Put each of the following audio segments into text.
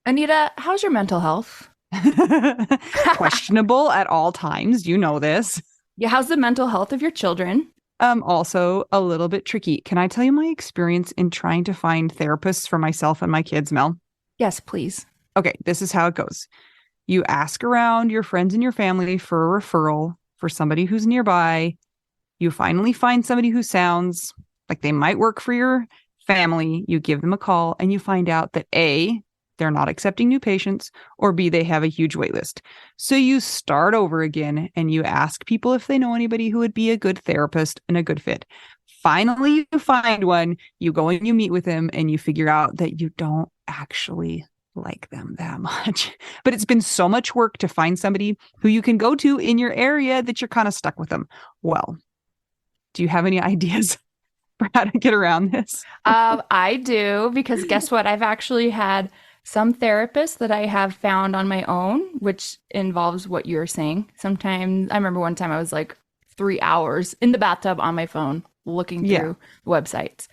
Anita, how's your mental health? Questionable at all times. You know this. Yeah, how's the mental health of your children? Also a little bit tricky. Can I tell you my experience in trying to find therapists for myself and my kids, Mel? Yes, please. Okay, this is how it goes. You ask around your friends and your family for a referral for somebody who's nearby. You finally find somebody who sounds like they might work for your family. You give them a call and you find out that A, they're not accepting new patients, or B, they have a huge wait list. So you start over again and you ask people if they know anybody who would be a good therapist and a good fit. Finally, you find one, you go and you meet with them and you figure out that you don't actually like them that much. But it's been so much work to find somebody who you can go to in your area that you're kind of stuck with them. Well, do you have any ideas for how to get around this? I do, because guess what? I've actually had some therapists that I have found on my own, which involves what you're saying. Sometimes I remember one time I was like 3 hours in the bathtub on my phone looking Yeah. through websites.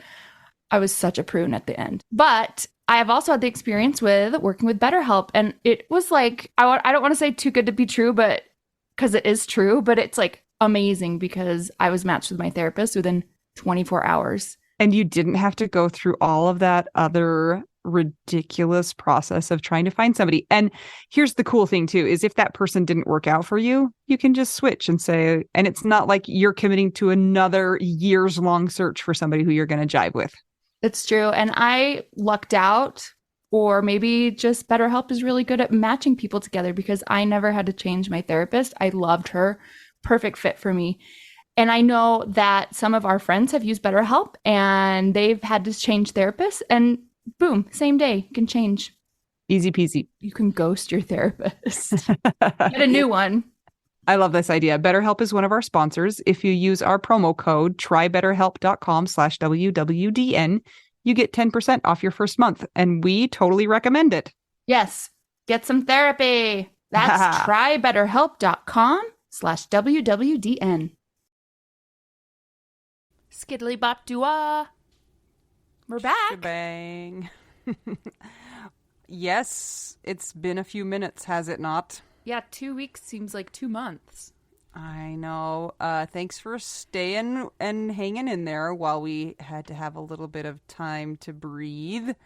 I was such a prune at the end. But I have also had the experience with working with BetterHelp. And it was like, I don't want to say too good to be true, but because it is true, but it's like amazing because I was matched with my therapist within 24 hours. And you didn't have to go through all of that other ridiculous process of trying to find somebody. And here's the cool thing too, is if that person didn't work out for you, you can just switch and say, and it's not like you're committing to another years long search for somebody who you're going to jive with. It's true. And I lucked out, or maybe just BetterHelp is really good at matching people together because I never had to change my therapist. I loved her. Perfect fit for me. And I know that some of our friends have used BetterHelp and they've had to change therapists, and boom, same day, you can change. Easy peasy. You can ghost your therapist. Get a new one. I love this idea. BetterHelp is one of our sponsors. If you use our promo code trybetterhelp.com/WWDN, you get 10% off your first month. And we totally recommend it. Yes, get some therapy. That's trybetterhelp.com/WWDN. Skiddly bop doo-ah. We're back. Bang. Yes, it's been a few minutes, has it not? Yeah, 2 weeks seems like 2 months. I know. Thanks for staying and hanging in there while we had to have a little bit of time to breathe.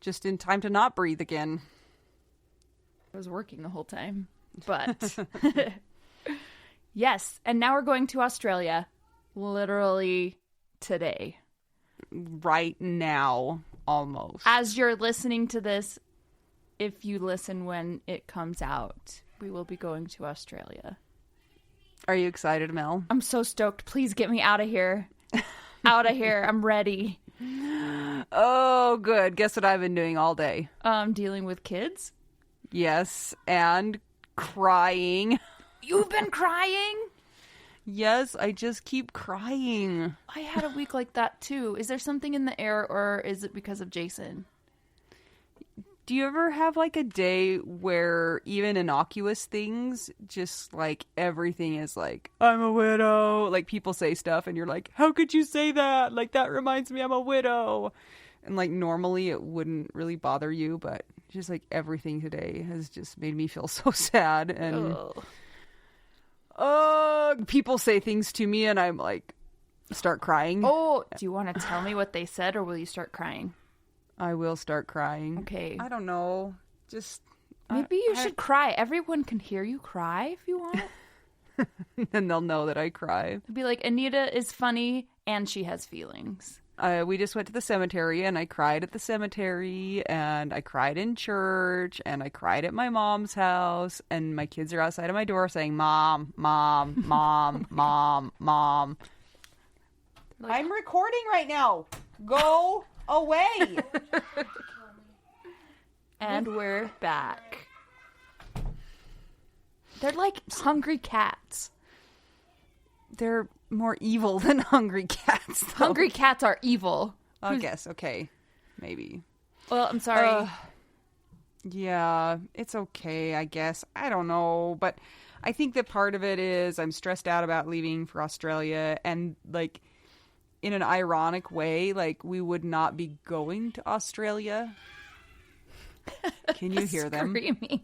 Just in time to not breathe again. I was working the whole time, but yes. And now we're going to Australia, literally today. Right now, almost. As you're listening to this, if you listen when it comes out, we will be going to Australia. Are you excited, Mel? I'm so stoked. Please get me out of here. Out of here. I'm ready. Oh, good. Guess what I've been doing all day? Dealing with kids. Yes, and crying. You've been crying? Yes, I just keep crying. I had a week like that too. Is there something in the air, or is it because of Jason? Do you ever have like a day where even innocuous things, just like everything is like, I'm a widow? Like people say stuff and you're like, how could you say that? Like that reminds me I'm a widow. And like normally it wouldn't really bother you, but just like everything today has just made me feel so sad. And people say things to me and I'm like, start crying. Oh, do you want to tell me what they said, or will you start crying? I will start crying. Okay. I don't know. Just maybe you should cry. Everyone can hear you cry if you want. And they'll know that I cry. It'd be like, Anita is funny and she has feelings. We just went to the cemetery and I cried at the cemetery and I cried in church and I cried at my mom's house and my kids are outside of my door saying, Mom, Mom, Mom, Mom, Mom. Like, I'm recording right now. Go away. And we're back. They're like hungry cats. They're more evil than hungry cats, though. Hungry cats are evil. I guess. Okay. Maybe. Well, I'm sorry. Yeah, it's okay, I guess. I don't know. But I think that part of it is I'm stressed out about leaving for Australia. And, like, in an ironic way, like, we would not be going to Australia Can you hear them? Screaming.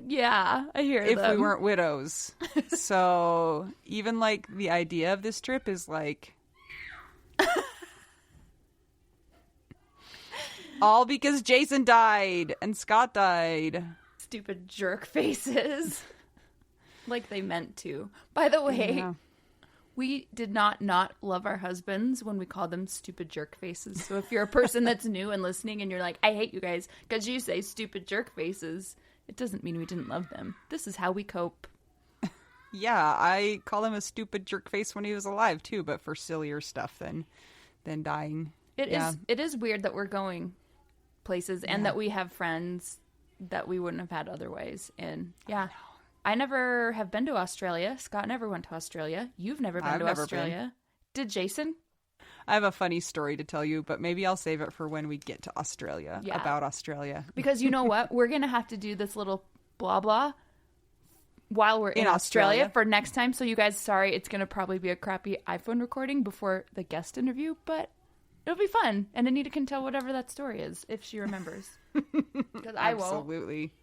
Yeah, I hear If them. we weren't widows. So even like the idea of this trip is like all because Jason died and Scott died. Stupid jerk faces. Like they meant to. By the way, Yeah. we did not love our husbands when we called them stupid jerk faces. So if you're a person that's new and listening and you're like, I hate you guys because you say stupid jerk faces, it doesn't mean we didn't love them. This is how we cope. Yeah, I call him a stupid jerk face when he was alive too, but for sillier stuff than dying. It is weird that we're going places and that we have friends that we wouldn't have had otherwise. And yeah, I never have been to Australia. Scott never went to Australia. You've never been to Australia. Did Jason? I have a funny story to tell you, but maybe I'll save it for when we get to Australia, about Australia. Because you know what? We're going to have to do this little blah blah while we're in Australia for next time. So you guys, sorry, it's going to probably be a crappy iPhone recording before the guest interview, but it'll be fun. And Anita can tell whatever that story is if she remembers. Because I won't. Absolutely.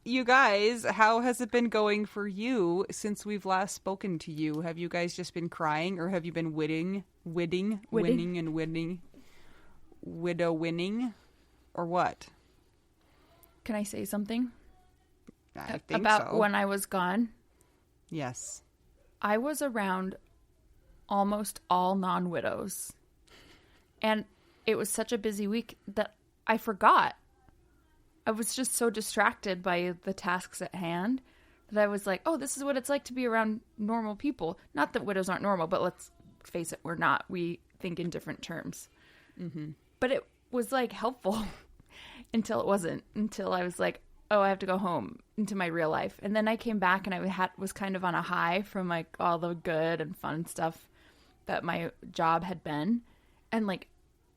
You guys, how has it been going for you since we've last spoken to you? Have you guys just been crying, or have you been winning, or what? Can I say something? I think about so. when I was gone? Yes. I was around almost all non-widows. And it was such a busy week that I forgot. I was just so distracted by the tasks at hand that I was like, oh, this is what it's like to be around normal people. Not that widows aren't normal, but let's face it, we're not. We think in different terms. Mm-hmm. But it was like helpful until it wasn't. Until I was like, oh, I have to go home into my real life. And then I came back and I was kind of on a high from like all the good and fun stuff that my job had been. And like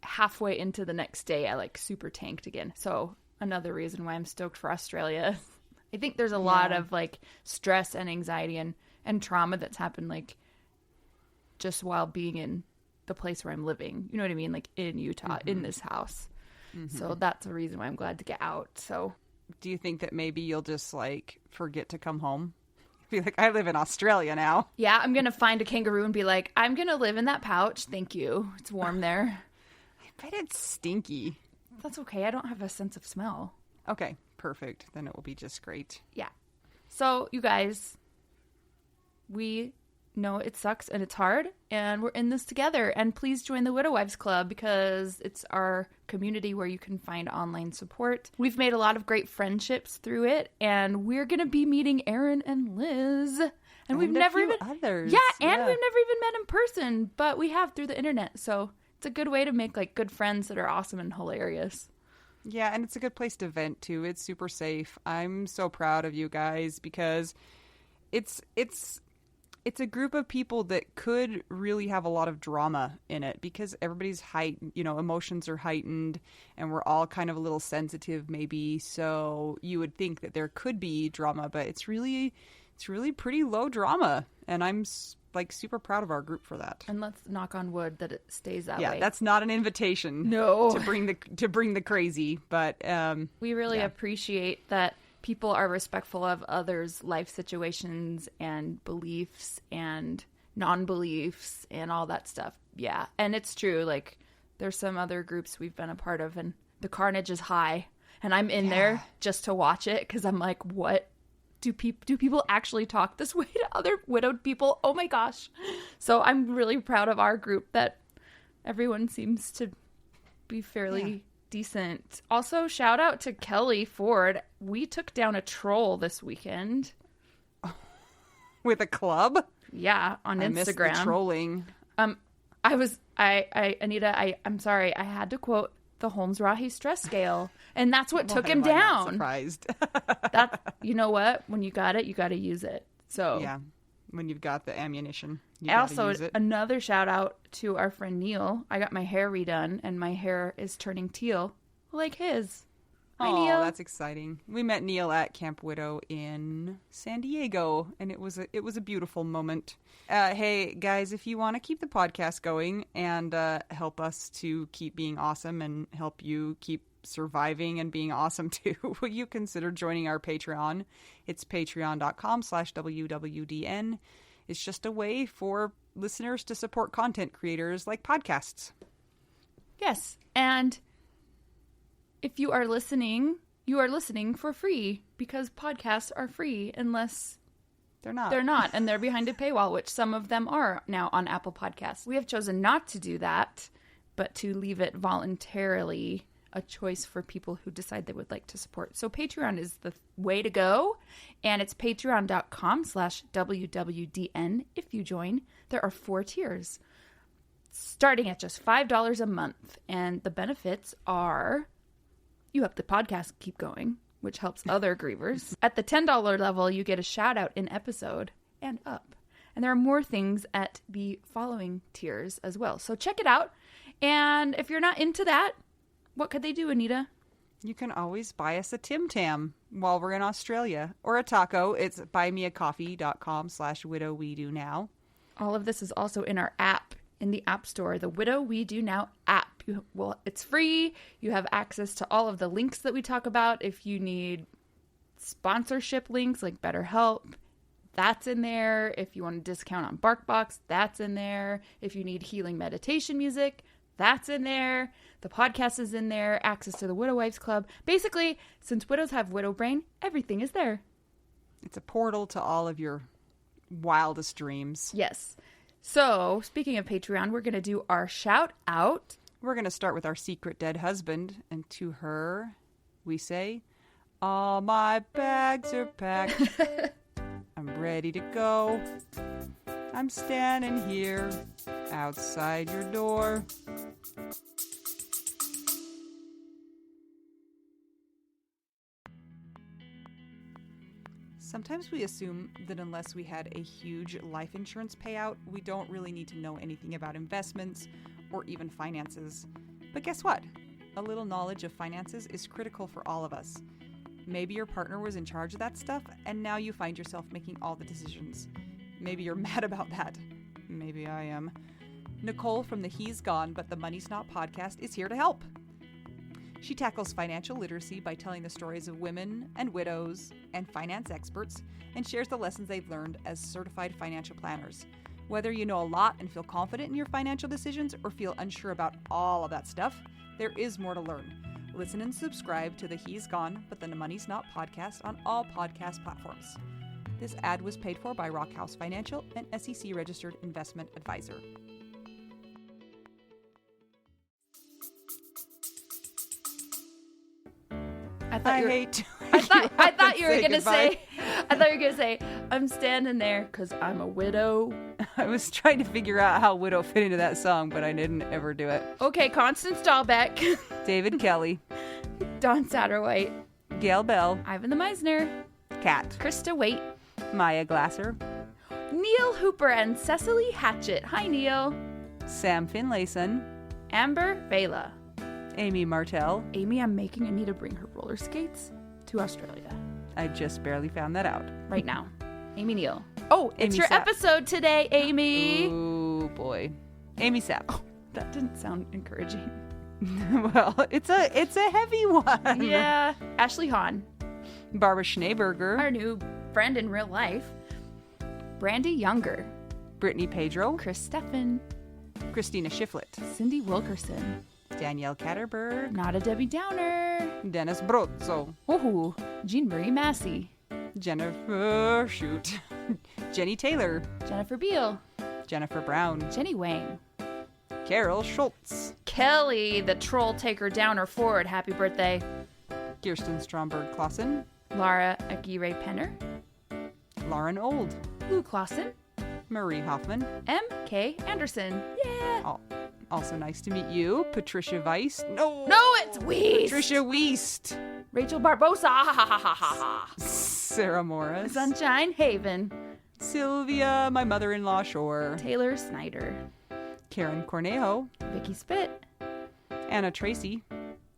halfway into the next day, I like super tanked again. So another reason why I'm stoked for Australia. I think there's a lot of like stress and anxiety and trauma that's happened like just while being in the place where I'm living. You know what I mean? Like in Utah, in this house. Mm-hmm. So that's a reason why I'm glad to get out. So do you think that maybe you'll just like forget to come home? Be like, I live in Australia now. Yeah, I'm going to find a kangaroo and be like, I'm going to live in that pouch. Thank you. It's warm there. I bet it's stinky. That's okay. I don't have a sense of smell. Okay, perfect. Then it will be just great. Yeah. So, you guys, we know it sucks and it's hard, and we're in this together. And please join the Widow Wives Club because it's our community where you can find online support. We've made a lot of great friendships through it, and we're going to be meeting Erin and Liz. And we've never even others. Yeah, and we've never even met in person, but we have through the internet. So it's a good way to make like good friends that are awesome and hilarious. Yeah, and it's a good place to vent too. It's super safe. I'm so proud of you guys because it's a group of people that could really have a lot of drama in it because everybody's heightened, emotions are heightened and we're all kind of a little sensitive maybe. So you would think that there could be drama, but it's really pretty low drama. And I'm like super proud of our group for that. And let's knock on wood that it stays that way. Yeah, that's not an invitation. No. to bring the crazy, but we really appreciate that people are respectful of others' life situations and beliefs and non-beliefs and all that stuff. Yeah. And it's true. Like there's some other groups we've been a part of and the carnage is high and I'm in there just to watch it because I'm like, what? Do people actually talk this way to other widowed people? Oh my gosh. So I'm really proud of our group that everyone seems to be fairly decent. Also, shout out to Kelly Ford. We took down a troll this weekend. With a club? Yeah, on Instagram. Missed the trolling. Anita, I'm sorry. I had to quote the Holmes-Rahe stress scale. And that's what took him down. I'm not surprised. You know what? When you got it, you got to use it. So yeah, when you've got the ammunition, also use it. Another shout out to our friend Neel. I got my hair redone, and my hair is turning teal like his. Hi, Oh, Neel. that's exciting. We met Neel at Camp Widow in San Diego, and it was a beautiful moment. Hey, guys, if you want to keep the podcast going and help us to keep being awesome and help you keep surviving and being awesome too, will you consider joining our Patreon? It's patreon.com/WWDN. It's just a way for listeners to support content creators like podcasts. Yes, and if you are listening for free because podcasts are free unless They're not. they're not, and they're behind a paywall, which some of them are now on Apple Podcasts. We have chosen not to do that, but to leave it voluntarily a choice for people who decide they would like to support. So Patreon is the way to go, and it's patreon.com/WWDN. If you join, there are 4 tiers, starting at just $5 a month, and the benefits are you help the podcast keep going, which helps other grievers. At the $10 level, you get a shout out in episode and up. And there are more things at the following tiers as well. So check it out. And if you're not into that, what could they do, Anita? You can always buy us a Tim Tam while we're in Australia, or a taco. It's buymeacoffee.com/widow we do now. All of this is also in our app, in the App Store, the Widow We Do Now app. It's free. You have access to all of the links that we talk about. If you need sponsorship links like BetterHelp, that's in there. If you want a discount on BarkBox, that's in there. If you need healing meditation music, that's in there. The podcast is in there. Access to the Widow Wives Club. Basically, since widows have widow brain, everything is there. It's a portal to all of your wildest dreams. Yes. So, speaking of Patreon, we're going to do our shout out. We're going to start with our secret dead husband, and to her, we say, all my bags are packed. I'm ready to go. I'm standing here outside your door. Sometimes we assume that unless we had a huge life insurance payout, we don't really need to know anything about investments or even finances. But guess what? A little knowledge of finances is critical for all of us. Maybe your partner was in charge of that stuff, and now you find yourself making all the decisions. Maybe you're mad about that. Maybe I am. Nicole from the He's Gone But the Money's Not podcast is here to help. She tackles financial literacy by telling the stories of women and widows and finance experts, and shares the lessons they've learned as certified financial planners. Whether you know a lot and feel confident in your financial decisions or feel unsure about all of that stuff, there is more to learn. Listen and subscribe to the He's Gone But the Money's Not podcast on all podcast platforms. This ad was paid for by Rockhouse Financial, an SEC-registered investment advisor. I thought you were gonna say, I'm standing there because I'm a widow. I was trying to figure out how widow fit into that song, but I didn't ever do it. Okay, Constance Dahlbeck, David Kelly, Dawn Satterwhite, Gail Bell, Ivan the Misner, Kat, Krista Waite, Maya Glasser, Neel Hooper, and Cecily Hatchett. Hi, Neel. Sam Finlayson, Amber Vela. Amy Martell. Amy, I'm making Anita bring her roller skates to Australia. I just barely found that out. Right now. Amy Neel. Oh, it's Amy your Sapp. episode today, Amy. Oh, boy. Amy Sapp. Oh, that didn't sound encouraging. Well, it's a heavy one. Yeah. Ashley Hahn. Barbara Schneeberger. Our new friend in real life. Brandy Younger. Brittany Pedro. Chris Steffen. Christina Shiflett. Cindy Wilkerson. Danielle Catterberg. Not a Debbie Downer. Dennis Brozzo. Ooh, Jean Marie Massey. Jennifer Jenny Taylor. Jennifer Beal. Jennifer Brown. Jenny Wang. Carol Schultz. Kelly, the troll taker downer forward. Happy birthday. Kirsten Stromberg Clausen. Laura Aguirre Penner. Lauren Old. Lou Clausen. Marie Hoffman. M.K. Anderson. Yeah. Also nice to meet you, Patricia Weiss. No, it's Weiss. Patricia Weist. Rachel Barbosa. Ha ha ha ha ha. Sarah Morris. Sunshine Haven. Sylvia, my mother-in-law Shore. Taylor Snyder. Karen Cornejo. Vicky Spit. Anna Tracy.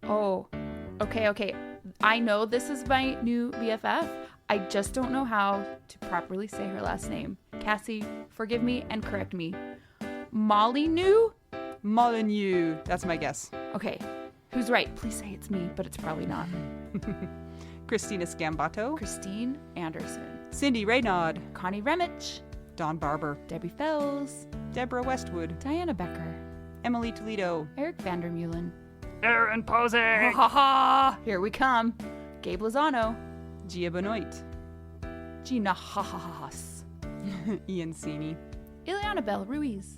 Oh, okay. I know this is my new BFF. I just don't know how to properly say her last name. Cassie, forgive me and correct me. Molyneux? Molyneux. That's my guess. Okay. Who's right? Please say it's me, but it's probably not. Christina Scambato. Christine Anderson. Cindy Raynaud. Connie Remich. Dawn Barber. Debbie Fells. Deborah Westwood. Diana Becker. Emily Toledo. Eric Vandermeulen. Aaron Posey. Ha ha ha! Here we come. Gabe Lozano. Gia Benoit. Gina Ha-ha-ha-has. Ian Sini. Ileana Bell Ruiz.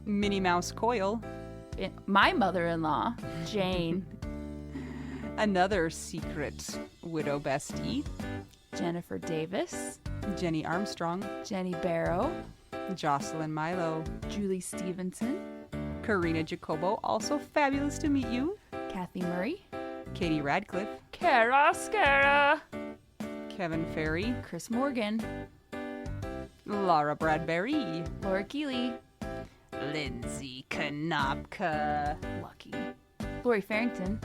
Minnie Mouse Coyle. My mother-in-law, Jane. Another secret widow bestie. Jennifer Davis. Jenny Armstrong. Jenny Barrow. Jocelyn Milo. Julie Stevenson. Karina Jacobo, also fabulous to meet you. Kathy Murray. Katie Radcliffe. Kara Skara. Kevin Ferry. Chris Morgan. Laura Bradbury. Laura Keeley. Lindsay Kanopka. Lucky. Lori Farrington.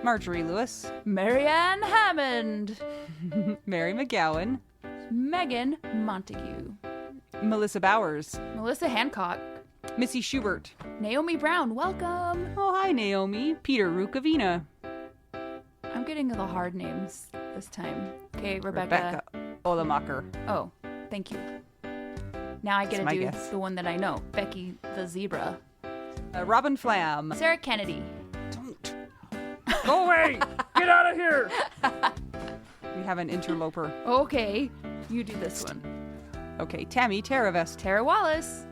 Marjorie Lewis. Marianne Hammond. Mary McGowan. Megan Montague. Melissa Bowers. Melissa Hancock. Missy Schubert. Naomi Brown, welcome. Oh, hi, Naomi. Peter Rukavina. I'm getting the hard names this time. Okay, Rebecca. Olamacher. Oh, thank you. Now I get That's to do my guess. the one that I know. Becky the Zebra. Robin Flam. Sarah Kennedy. Don't. Go away. Get out of here. We have an interloper. Okay, you do this one. Okay, Tammy Teravest. Tara Wallace.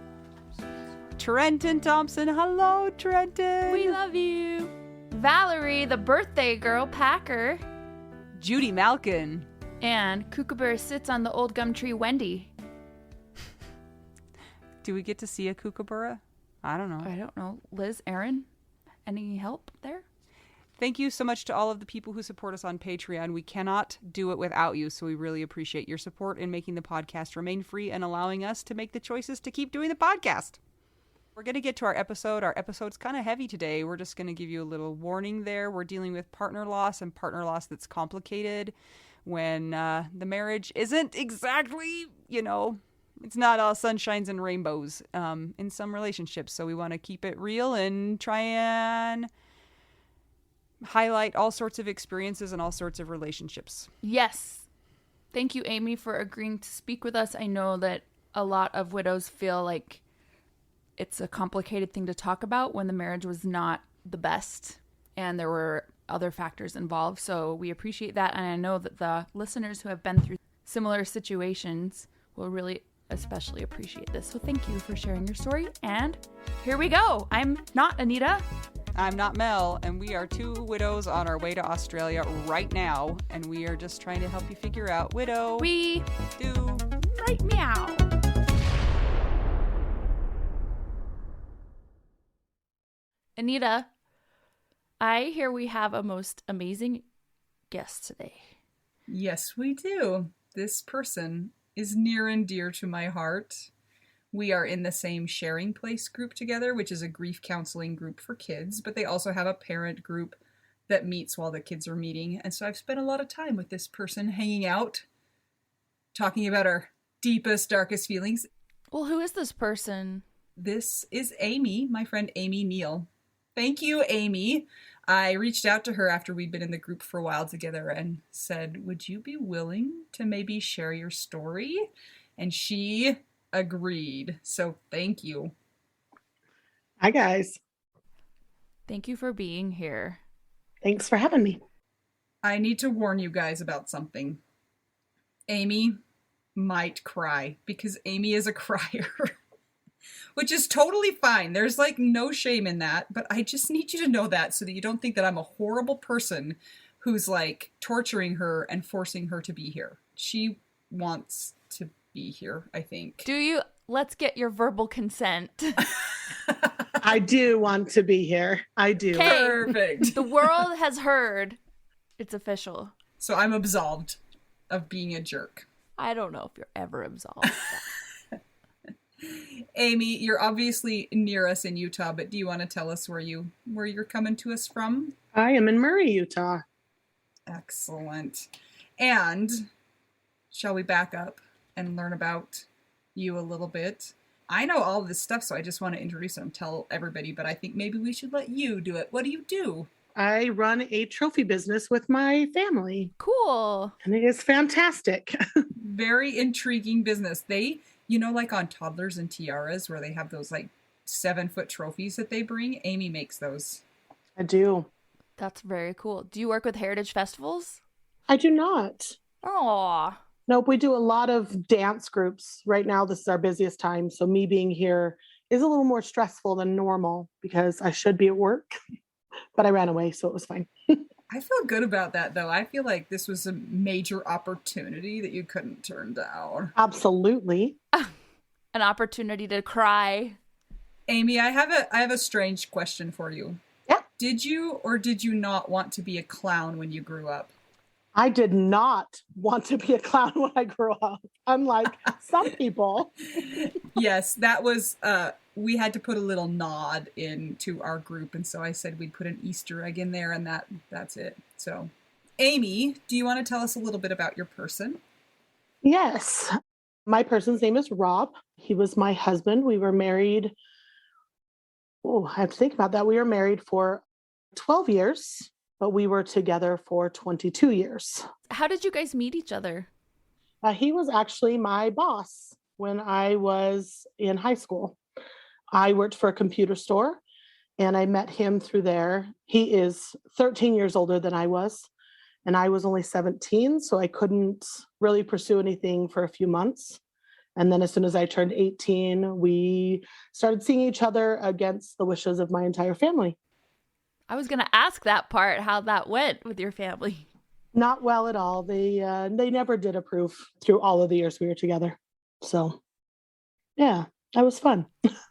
Trenton Thompson. Hello, Trenton. We love you. Valerie, the birthday girl, Packer. Judy Malkin. And Kookaburra sits on the old gum tree, Wendy. Do we get to see a kookaburra? I don't know. I don't know. Liz, Aaron, any help there? Thank you so much to all of the people who support us on Patreon. We cannot do it without you, so we really appreciate your support in making the podcast remain free and allowing us to make the choices to keep doing the podcast. We're going to get to our episode. Our episode's kind of heavy today. We're just going to give you a little warning there. We're dealing with partner loss and partner loss that's complicated when the marriage isn't exactly, it's not all sunshines and rainbows in some relationships. So we want to keep it real and try and highlight all sorts of experiences and all sorts of relationships. Yes. Thank you, Amy, for agreeing to speak with us. I know that a lot of widows feel like it's a complicated thing to talk about when the marriage was not the best and there were other factors involved. So we appreciate that. And I know that the listeners who have been through similar situations will really especially appreciate this. So thank you for sharing your story. And here we go. I'm not Anita. I'm not Mel, and we are two widows on our way to Australia right now, and we are just trying to help you figure out widow. We do. Right meow. Anita, I hear we have a most amazing guest today. Yes, we do. This person is near and dear to my heart. We are in the same Sharing Place group together, which is a grief counseling group for kids, but they also have a parent group that meets while the kids are meeting. And so I've spent a lot of time with this person hanging out, talking about our deepest, darkest feelings. Well, who is this person? This is Amy, my friend Amy Neel. Thank you, Amy. I reached out to her after we'd been in the group for a while together and said, would you be willing to maybe share your story? And she agreed. So thank you. Hi, guys. Thank you for being here. Thanks for having me. I need to warn you guys about something. Amy might cry because Amy is a crier, which is totally fine. There's no shame in that, but I just need you to know that so that you don't think that I'm a horrible person who's torturing her and forcing her to be here. She wants to be here, I think. Do you? Let's get your verbal consent. I do want to be here. I do. Okay. Perfect. The world has heard. It's official. So I'm absolved of being a jerk. I don't know if you're ever absolved. Amy, you're obviously near us in Utah, but do you want to tell us where you're coming to us from? I am in Murray, Utah. Excellent. And shall we back up and learn about you a little bit? I know all of this stuff, so I just want to introduce and tell everybody, but I think maybe we should let you do it. What do you do? I run a trophy business with my family, Cool. and it is fantastic. Very intriguing business. They, like on Toddlers and Tiaras, where they have those like 7-foot trophies that they bring, Amy makes those. I do. That's very cool. Do you work with heritage festivals? I do not. Aw. Nope, we do a lot of dance groups. Right now, this is our busiest time. So me being here is a little more stressful than normal because I should be at work, but I ran away, so it was fine. I feel good about that, though. I feel like this was a major opportunity that you couldn't turn down. Absolutely. An opportunity to cry. Amy, I have a strange question for you. Yeah. Did you or did you not want to be a clown when you grew up? I did not want to be a clown when I grew up, unlike some people. Yes, that was, we had to put a little nod into our group, and so I said we'd put an Easter egg in there, and that's it. So, Amy, do you want to tell us a little bit about your person? Yes. My person's name is Rob. He was my husband. We were married. Oh, I have to think about that. We were married for 12 years, but we were together for 22 years. How did you guys meet each other? He was actually my boss when I was in high school. I worked for a computer store and I met him through there. He is 13 years older than I was, and I was only 17, so I couldn't really pursue anything for a few months. And then as soon as I turned 18, we started seeing each other against the wishes of my entire family. I was going to ask that part, how that went with your family. Not well at all. They never did approve through all of the years we were together. So, yeah, that was fun.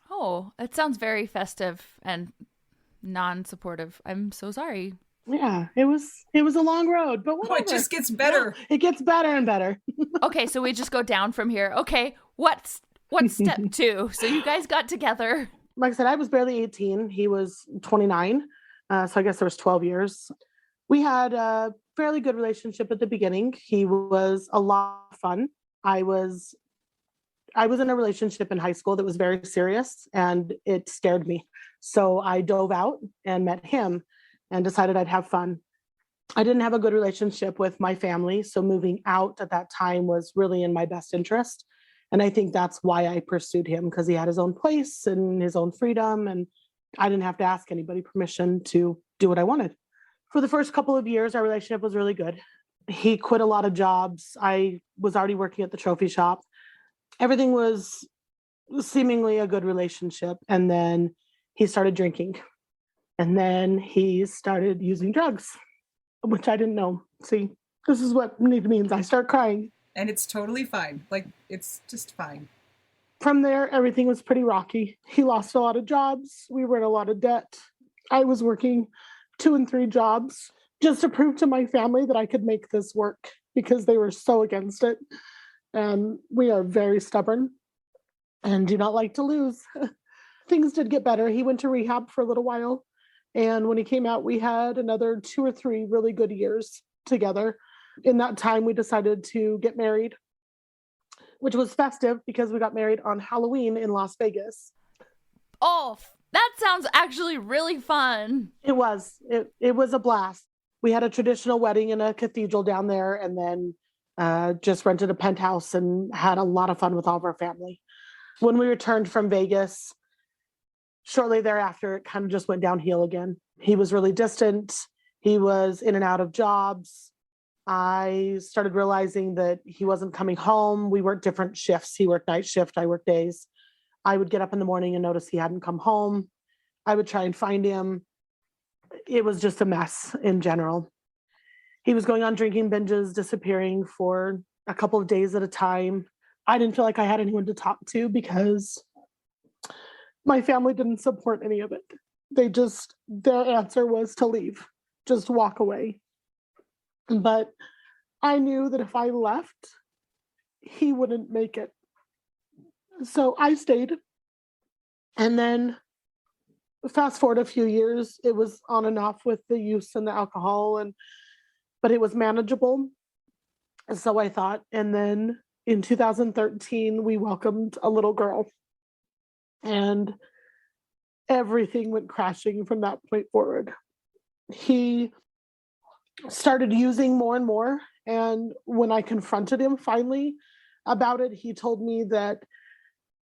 Oh, it sounds very festive and non-supportive. I'm so sorry. Yeah, it was a long road, but whatever. Oh, it just gets better. Yeah, it gets better and better. Okay, so we just go down from here. Okay, what's step 2? So you guys got together. Like I said, I was barely 18. He was 29. So I guess there was 12 years. We had a fairly good relationship at the beginning. He was a lot of fun. I was in a relationship in high school that was very serious, and it scared me. So I dove out and met him and decided I'd have fun. I didn't have a good relationship with my family, so moving out at that time was really in my best interest. And I think that's why I pursued him, because he had his own place and his own freedom, and I didn't have to ask anybody permission to do what I wanted. For the first couple of years, our relationship was really good. He quit a lot of jobs. I was already working at the trophy shop. Everything was seemingly a good relationship. And then he started drinking. And then he started using drugs, which I didn't know. See, this is what it means. I start crying. And it's totally fine. Like, it's just fine. From there, everything was pretty rocky. He lost a lot of jobs. We were in a lot of debt. I was working 2 and 3 jobs just to prove to my family that I could make this work, because they were so against it. And we are very stubborn and do not like to lose. Things did get better. He went to rehab for a little while. And when he came out, we had another 2 or 3 really good years together. In that time, we decided to get married, which was festive because we got married on Halloween in Las Vegas. Oh, that sounds actually really fun. It was. It was a blast. We had a traditional wedding in a cathedral down there, and then just rented a penthouse and had a lot of fun with all of our family. When we returned from Vegas, shortly thereafter, it kind of just went downhill again. He was really distant. He was in and out of jobs. I started realizing that he wasn't coming home. We worked different shifts. He worked night shift, I worked days. I would get up in the morning and notice he hadn't come home. I would try and find him. It was just a mess in general. He was going on drinking binges, disappearing for a couple of days at a time. I didn't feel like I had anyone to talk to because my family didn't support any of it. Their answer was to leave, just walk away. But I knew that if I left, he wouldn't make it. So I stayed. And then Fast forward a few years, it was on and off with the use and the alcohol, but it was manageable. And so I thought. And then in 2013, we welcomed a little girl. And everything went crashing from that point forward. He started using more and more. And when I confronted him finally about it, he told me that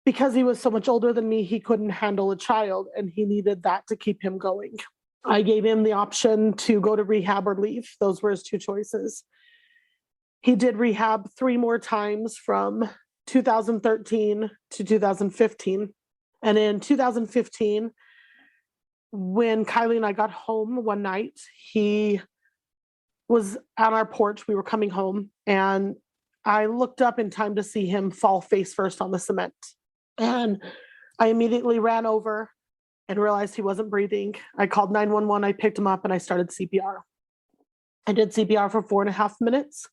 because he was so much older than me, he couldn't handle a child and he needed that to keep him going. I gave him the option to go to rehab or leave. Those were his two choices. He did rehab 3 more times from 2013 to 2015. And in 2015, when Kylie and I got home one night, he was on our porch. We were coming home and I looked up in time to see him fall face first on the cement. And I immediately ran over and realized he wasn't breathing. I called 911, I picked him up and I started CPR. I did CPR for 4.5 minutes.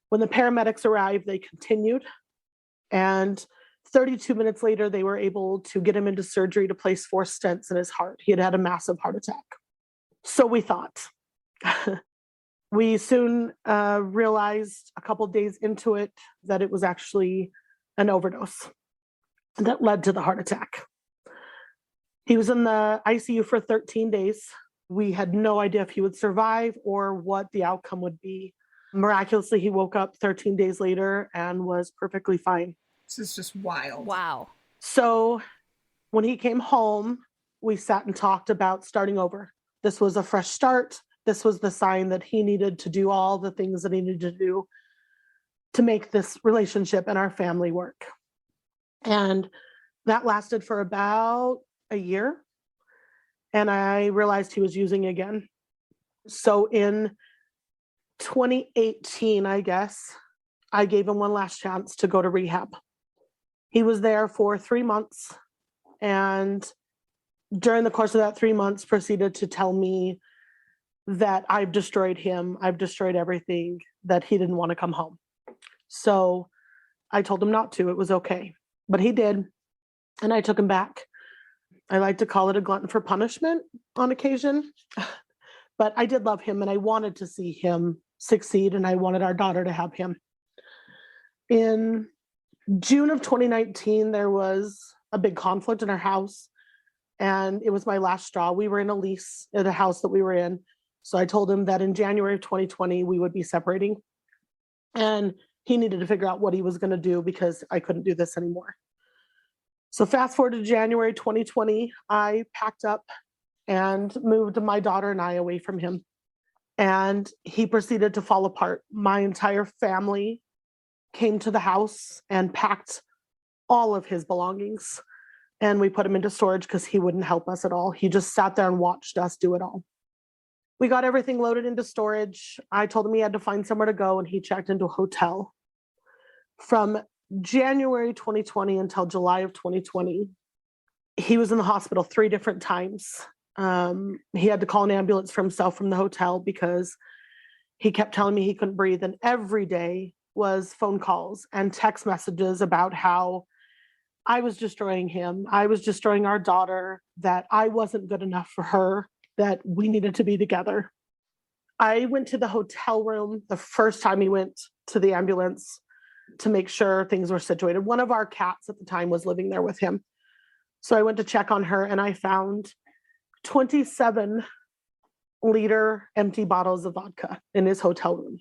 When the paramedics arrived, they continued. And 32 minutes later, they were able to get him into surgery to place 4 stents in his heart. He had had a massive heart attack. So we thought. We soon realized a couple days into it that it was actually an overdose that led to the heart attack. He was in the ICU for 13 days. We had no idea if he would survive or what the outcome would be. Miraculously, he woke up 13 days later and was perfectly fine. This is just wild. Wow. So when he came home, we sat and talked about starting over. This was a fresh start. This was the sign that he needed to do all the things that he needed to do to make this relationship and our family work. And that lasted for about a year. And I realized he was using again. So in 2018, I guess, I gave him one last chance to go to rehab. He was there for 3 months. And during the course of that 3 months, proceeded to tell me that I've destroyed him. I've destroyed everything, that he didn't want to come home. So I told him not to. It was okay. But he did. And I took him back. I like to call it a glutton for punishment on occasion. But I did love him and I wanted to see him succeed and I wanted our daughter to have him. In June of 2019, there was a big conflict in our house and it was my last straw. We were in a lease at the house that we were in. So I told him that in January of 2020, we would be separating and he needed to figure out what he was going to do because I couldn't do this anymore. So fast forward to January 2020, I packed up and moved my daughter and I away from him. And he proceeded to fall apart. My entire family came to the house and packed all of his belongings. And we put him into storage because he wouldn't help us at all. He just sat there and watched us do it all. We got everything loaded into storage. I told him he had to find somewhere to go and he checked into a hotel. From January 2020 until July of 2020, he was in the hospital 3 different times. He had to call an ambulance for himself from the hotel because he kept telling me he couldn't breathe. And every day was phone calls and text messages about how I was destroying him. I was destroying our daughter, that I wasn't good enough for her, that we needed to be together. I went to the hotel room the first time he went to the ambulance to make sure things were situated. One of our cats at the time was living there with him. So I went to check on her and I found 27-liter empty bottles of vodka in his hotel room.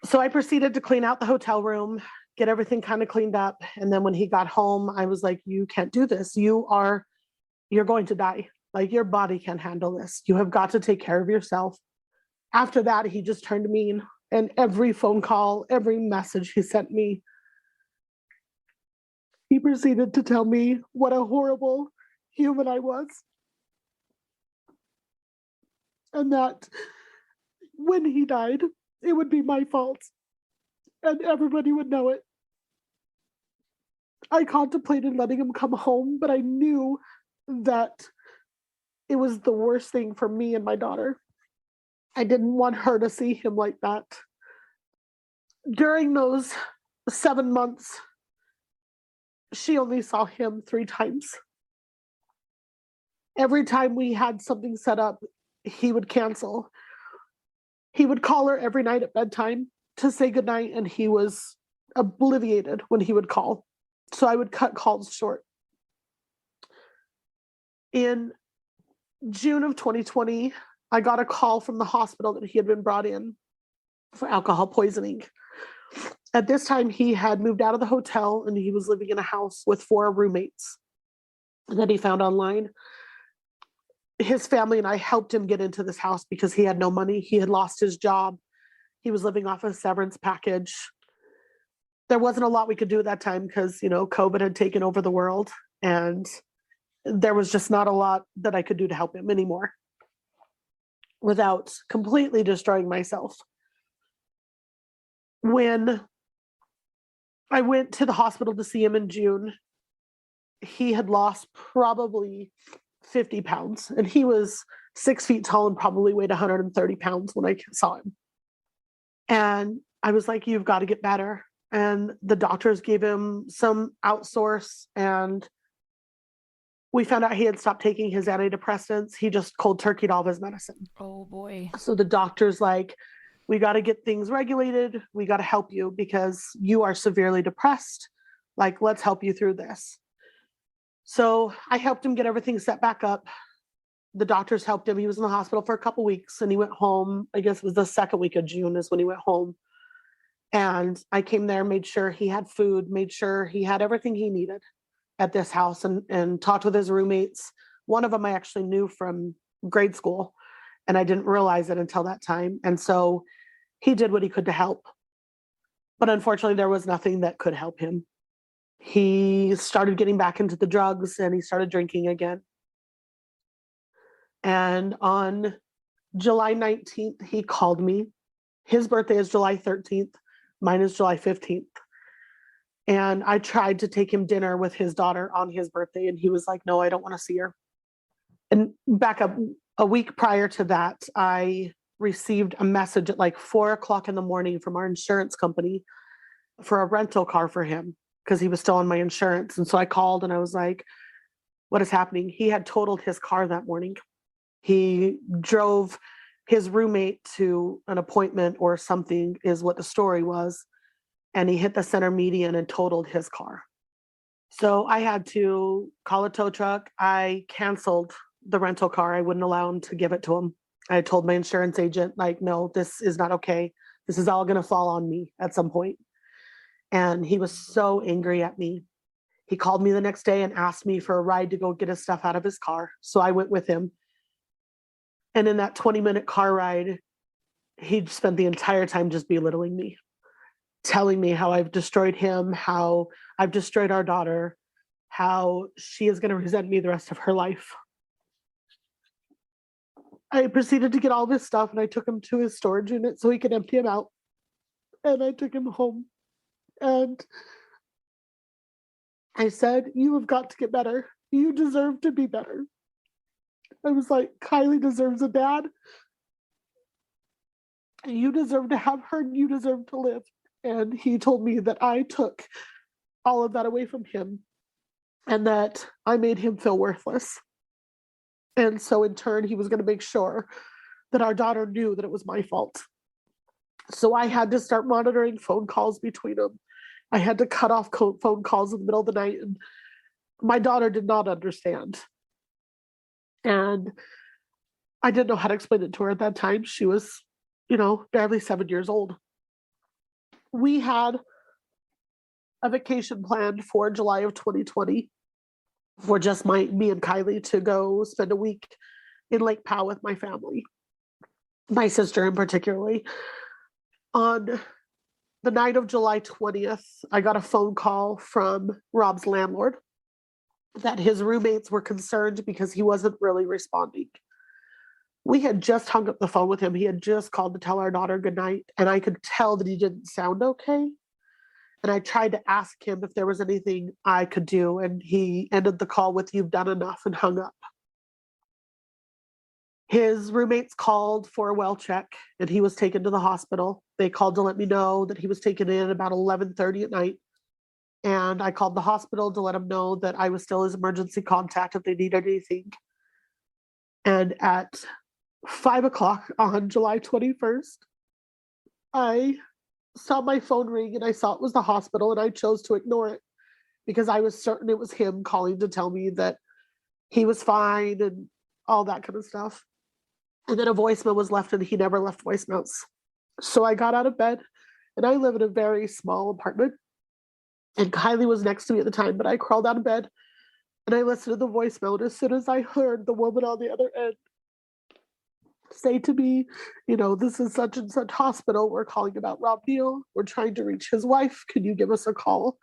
So I proceeded to clean out the hotel room, get everything kind of cleaned up. And then when he got home, I was like, you can't do this. You're going to die. Like, your body can't handle this. You have got to take care of yourself. After that, he just turned mean. And every phone call, every message he sent me, he proceeded to tell me what a horrible human I was. And that when he died, it would be my fault. And everybody would know it. I contemplated letting him come home, but I knew that it was the worst thing for me and my daughter. I didn't want her to see him like that. During those 7 months, she only saw him 3 times. Every time we had something set up, he would cancel. He would call her every night at bedtime to say goodnight, and he was obliviated when he would call. So I would cut calls short. In June of 2020, I got a call from the hospital that he had been brought in for alcohol poisoning. At this time, he had moved out of the hotel and he was living in a house with 4 roommates that he found online. His family and I helped him get into this house because he had no money. He had lost his job. He was living off a severance package. There wasn't a lot we could do at that time because, COVID had taken over the world, and there was just not a lot that I could do to help him anymore without completely destroying myself. When I went to the hospital to see him in June, he had lost probably 50 pounds, and he was 6 feet tall and probably weighed 130 pounds when I saw him. And I was like, you've got to get better. And the doctors gave him some outsource, and we found out he had stopped taking his antidepressants. He just cold turkeyed all of his medicine. Oh boy. So the doctor's like, we got to get things regulated. We got to help you because you are severely depressed. Like, let's help you through this. So I helped him get everything set back up. The doctors helped him. He was in the hospital for a couple weeks, and he went home. I guess it was the second week of June is when he went home. And I came there, made sure he had food, made sure he had everything he needed at this house, and talked with his roommates. One of them I actually knew from grade school, and I didn't realize it until that time. And so he did what he could to help. But unfortunately, there was nothing that could help him. He started getting back into the drugs, and he started drinking again. And on July 19th, he called me. His birthday is July 13th. Mine is July 15th. And I tried to take him dinner with his daughter on his birthday, and he was like, no, I don't want to see her. And back up a week prior to that, I received a message at like 4:00 in the morning from our insurance company for a rental car for him because he was still on my insurance. And so I called and I was like, what is happening? He had totaled his car that morning. He drove his roommate to an appointment or something is what the story was. And he hit the center median and totaled his car. So I had to call a tow truck. I canceled the rental car. I wouldn't allow him to give it to him. I told my insurance agent, like, no, this is not okay. This is all going to fall on me at some point. And he was so angry at me. He called me the next day and asked me for a ride to go get his stuff out of his car. So I went with him. And in that 20-minute car ride, he spent the entire time just belittling me, telling me how I've destroyed him, how I've destroyed our daughter, how she is going to resent me the rest of her life. I proceeded to get all this stuff, and I took him to his storage unit so he could empty him out. And I took him home. And I said, you have got to get better. You deserve to be better. I was like, Kylie deserves a dad. You deserve to have her, and you deserve to live. And he told me that I took all of that away from him and that I made him feel worthless. And so in turn, he was going to make sure that our daughter knew that it was my fault. So I had to start monitoring phone calls between them. I had to cut off phone calls in the middle of the night. And my daughter did not understand. And I didn't know how to explain it to her at that time. She was, barely 7 years old. We had a vacation planned for July of 2020 for just me and Kylie to go spend a week in Lake Powell with my family, my sister in particularly. On the night of July 20th, I got a phone call from Rob's landlord that his roommates were concerned because he wasn't really responding. We had just hung up the phone with him. He had just called to tell our daughter goodnight, and I could tell that he didn't sound okay. And I tried to ask him if there was anything I could do, and he ended the call with, "You've done enough," and hung up. His roommates called for a well check, and he was taken to the hospital. They called to let me know that he was taken in about 11:30 at night. And I called the hospital to let them know that I was still his emergency contact if they needed anything. And at 5 o'clock on July 21st, I saw my phone ring and I saw it was the hospital, and I chose to ignore it because I was certain it was him calling to tell me that he was fine and all that kind of stuff. And then a voicemail was left, and he never left voicemails. So I got out of bed, and I live in a very small apartment. And Kylie was next to me at the time, but I crawled out of bed and I listened to the voicemail. And as soon as I heard the woman on the other end say to me, this is such and such hospital. We're calling about Rob Neel. We're trying to reach his wife. Can you give us a call?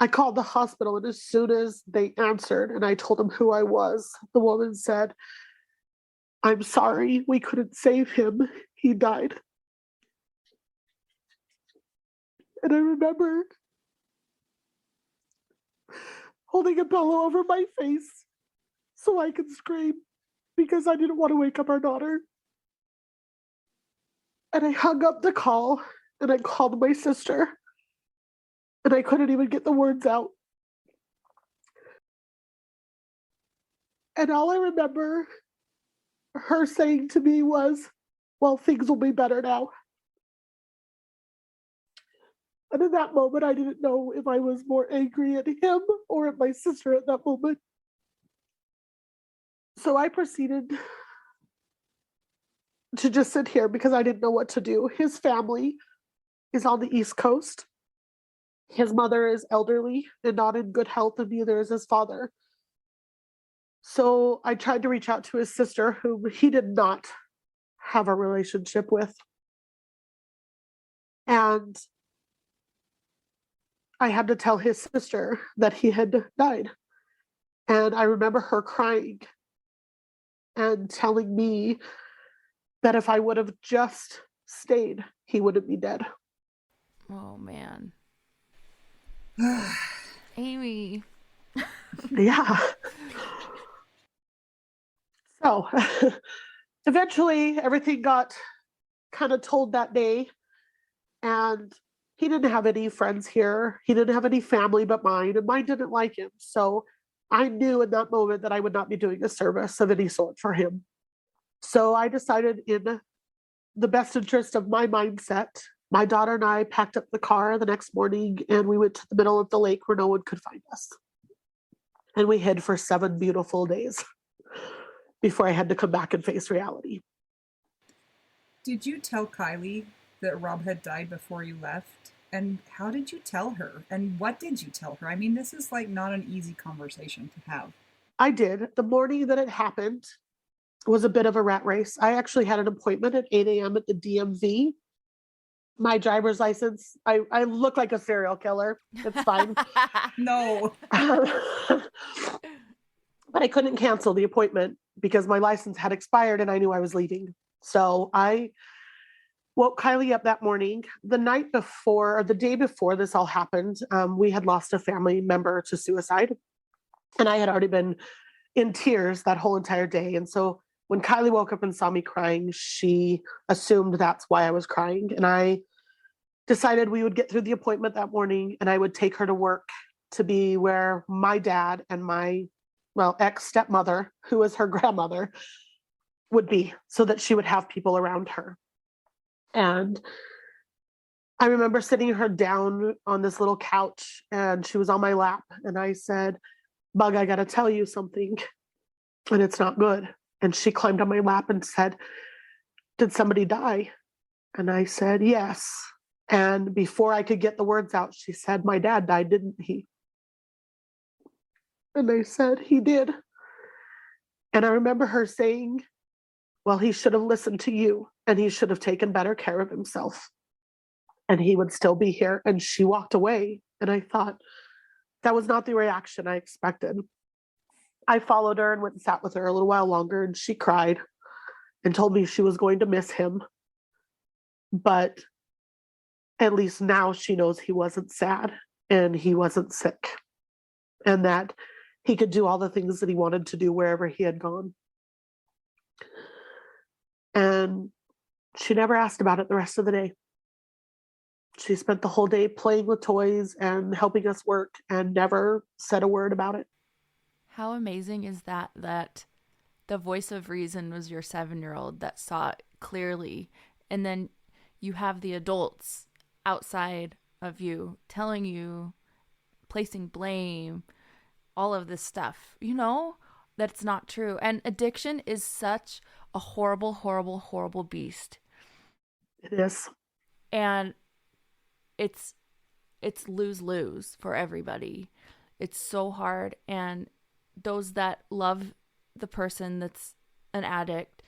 I called the hospital, and as soon as they answered and I told them who I was, the woman said, "I'm sorry, we couldn't save him. He died." And I remember holding a pillow over my face so I could scream because I didn't want to wake up our daughter. And I hung up the call and I called my sister, and I couldn't even get the words out. And all I remember her saying to me was, "Well, things will be better now." And in that moment, I didn't know if I was more angry at him or at my sister at that moment. So I proceeded to just sit here because I didn't know what to do. His family is on the East Coast. His mother is elderly and not in good health, and neither is his father. So I tried to reach out to his sister, whom he did not have a relationship with. And I had to tell his sister that he had died. And I remember her crying and telling me that if I would have just stayed, he wouldn't be dead. Oh, man. Amy. Yeah. So eventually everything got kind of told that day, and he didn't have any friends here. He didn't have any family but mine, and mine didn't like him. So I knew in that moment that I would not be doing a service of any sort for him. So I decided, in the best interest of my mindset, my daughter and I packed up the car the next morning, and we went to the middle of the lake where no one could find us. And we hid for 7 beautiful days before I had to come back and face reality. Did you tell Kylie that Rob had died before you left? And how did you tell her? And what did you tell her? I mean, this is like not an easy conversation to have. I did. The morning that it happened was a bit of a rat race. I actually had an appointment at 8 a.m. at the DMV. My driver's license, I look like a serial killer. It's fine. No. But I couldn't cancel the appointment because my license had expired and I knew I was leaving. So I woke Kylie up that morning. The night before, or the day before this all happened, we had lost a family member to suicide. And I had already been in tears that whole entire day. And so when Kylie woke up and saw me crying, she assumed that's why I was crying. And I decided we would get through the appointment that morning, and I would take her to work to be where my dad and my, ex-stepmother, who was her grandmother, would be, so that she would have people around her. And I remember sitting her down on this little couch, and she was on my lap, and I said, "Bug, I got to tell you something, and it's not good." And she climbed on my lap and said, "Did somebody die?" And I said, "Yes." And before I could get the words out, she said, "My dad died, didn't he?" And I said, "He did." And I remember her saying, "Well, he should have listened to you, and he should have taken better care of himself, and he would still be here." And she walked away. And I thought, that was not the reaction I expected. I followed her and went and sat with her a little while longer, and she cried and told me she was going to miss him. But at least now she knows he wasn't sad and he wasn't sick, and that he could do all the things that he wanted to do wherever he had gone. And she never asked about it the rest of the day. She spent the whole day playing with toys and helping us work and never said a word about it. How amazing is that the voice of reason was your 7-year-old that saw it clearly. And then you have the adults outside of you telling you, placing blame, all of this stuff, that's not true. And addiction is such a horrible, horrible, horrible beast. It is. And it's lose-lose for everybody. It's so hard. And those that love the person that's an addict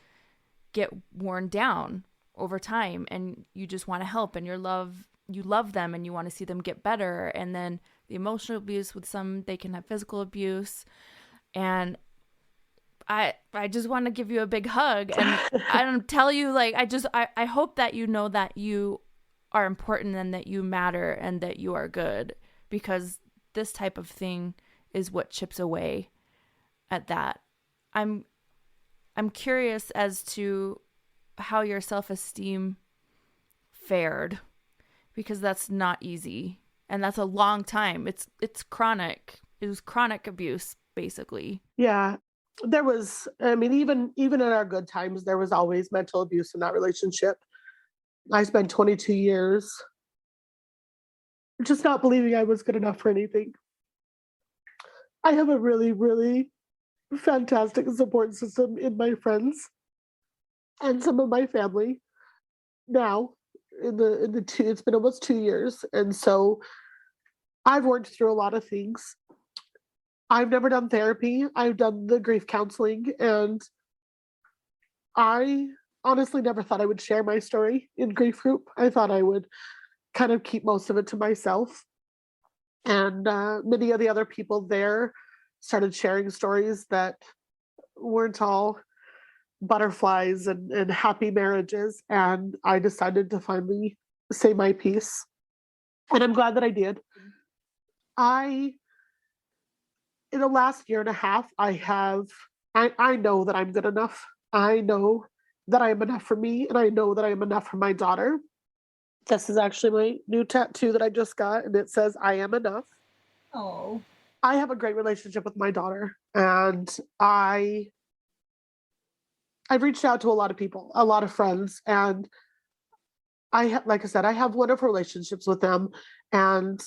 get worn down over time, and you just want to help, and you love them and you want to see them get better. And then the emotional abuse, with some, they can have physical abuse. And I just want to give you a big hug and I don't tell you, like, I hope that you know that you are important and that you matter and that you are good, because this type of thing is what chips away at that. I'm curious as to how your self-esteem fared, because that's not easy, and that's a long time. It's chronic. It was chronic abuse, basically. Yeah. There was, I mean, even in our good times, there was always mental abuse in that relationship. I spent 22 years just not believing I was good enough for anything. I have a really, really fantastic support system in my friends and some of my family now. It's been almost 2 years, and so I've worked through a lot of things. I've never done therapy. I've done the grief counseling, and I honestly never thought I would share my story in grief group. I thought I would kind of keep most of it to myself. And many of the other people there started sharing stories that weren't all butterflies and happy marriages. And I decided to finally say my piece. And I'm glad that I did. In the last year and a half, I know that I'm good enough. I know that I am enough for me, and I know that I am enough for my daughter. This is actually my new tattoo that I just got, and it says, I am enough. Oh. I have a great relationship with my daughter, and I've reached out to a lot of people, a lot of friends, and like I said, I have wonderful relationships with them, and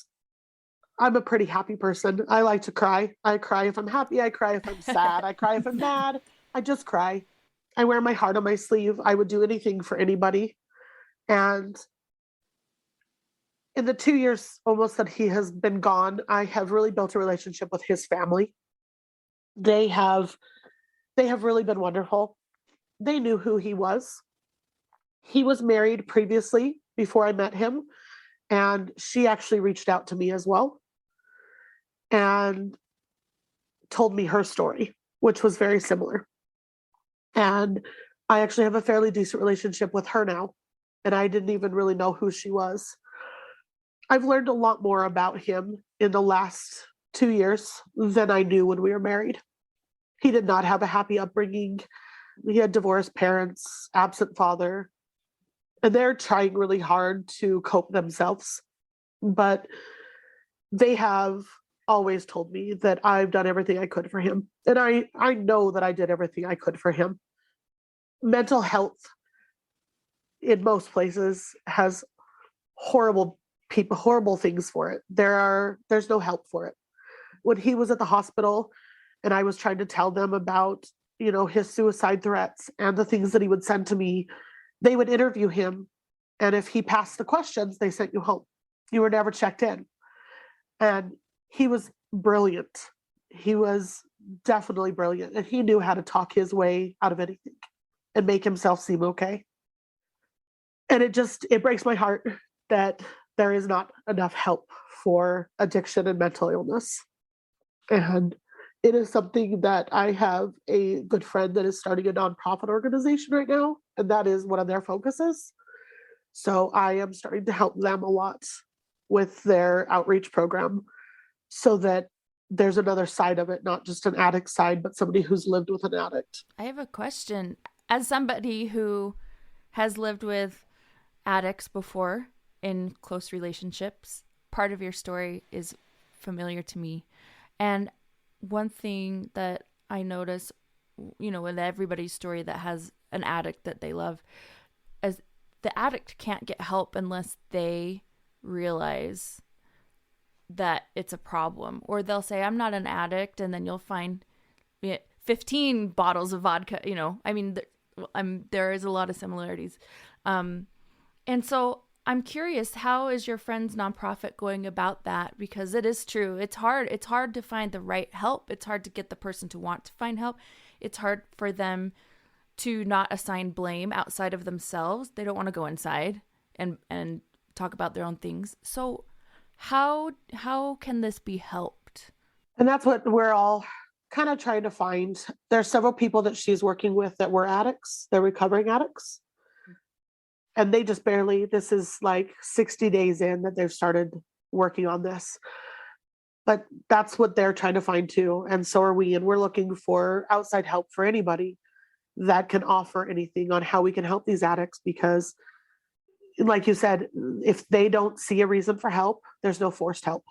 I'm a pretty happy person. I like to cry. I cry if I'm happy. I cry if I'm sad. I cry if I'm mad. I just cry. I wear my heart on my sleeve. I would do anything for anybody. And in the 2 years almost that he has been gone, I have really built a relationship with his family. They have really been wonderful. They knew who he was. He was married previously before I met him, and she actually reached out to me as well and told me her story, which was very similar. And I actually have a fairly decent relationship with her now, and I didn't even really know who she was. I've learned a lot more about him in the last 2 years than I knew when we were married. He did not have a happy upbringing. He had divorced parents, absent father, and they're trying really hard to cope themselves. But they have always told me that I've done everything I could for him. And I know that I did everything I could for him. Mental health in most places has horrible things for it. There's no help for it. When he was at the hospital and I was trying to tell them about, his suicide threats and the things that he would send to me, they would interview him. And if he passed the questions, they sent you home. You were never checked in. And he was brilliant. He was definitely brilliant. And he knew how to talk his way out of anything and make himself seem okay. And it breaks my heart that there is not enough help for addiction and mental illness. And it is something that I have a good friend that is starting a nonprofit organization right now, and that is one of their focuses. So I am starting to help them a lot with their outreach program so that there's another side of it, not just an addict side, but somebody who's lived with an addict. I have a question. As somebody who has lived with addicts before in close relationships, part of your story is familiar to me. And one thing that I notice in everybody's story that has an addict that they love, as the addict can't get help unless they realize that it's a problem. Or they'll say, I'm not an addict, and then you'll find 15 bottles of vodka, I mean, there is a lot of similarities. And so I'm curious, how is your friend's nonprofit going about that? Because it is true. It's hard to find the right help. It's hard to get the person to want to find help. It's hard for them to not assign blame outside of themselves. They don't want to go inside and talk about their own things. So how can this be helped? And that's what we're all kind of trying to find. There's several people that she's working with that were addicts. They're recovering addicts. And they just barely, this is like 60 days in that they've started working on this. But that's what they're trying to find too. And so are we. And we're looking for outside help for anybody that can offer anything on how we can help these addicts. Because like you said, if they don't see a reason for help, there's no forced help.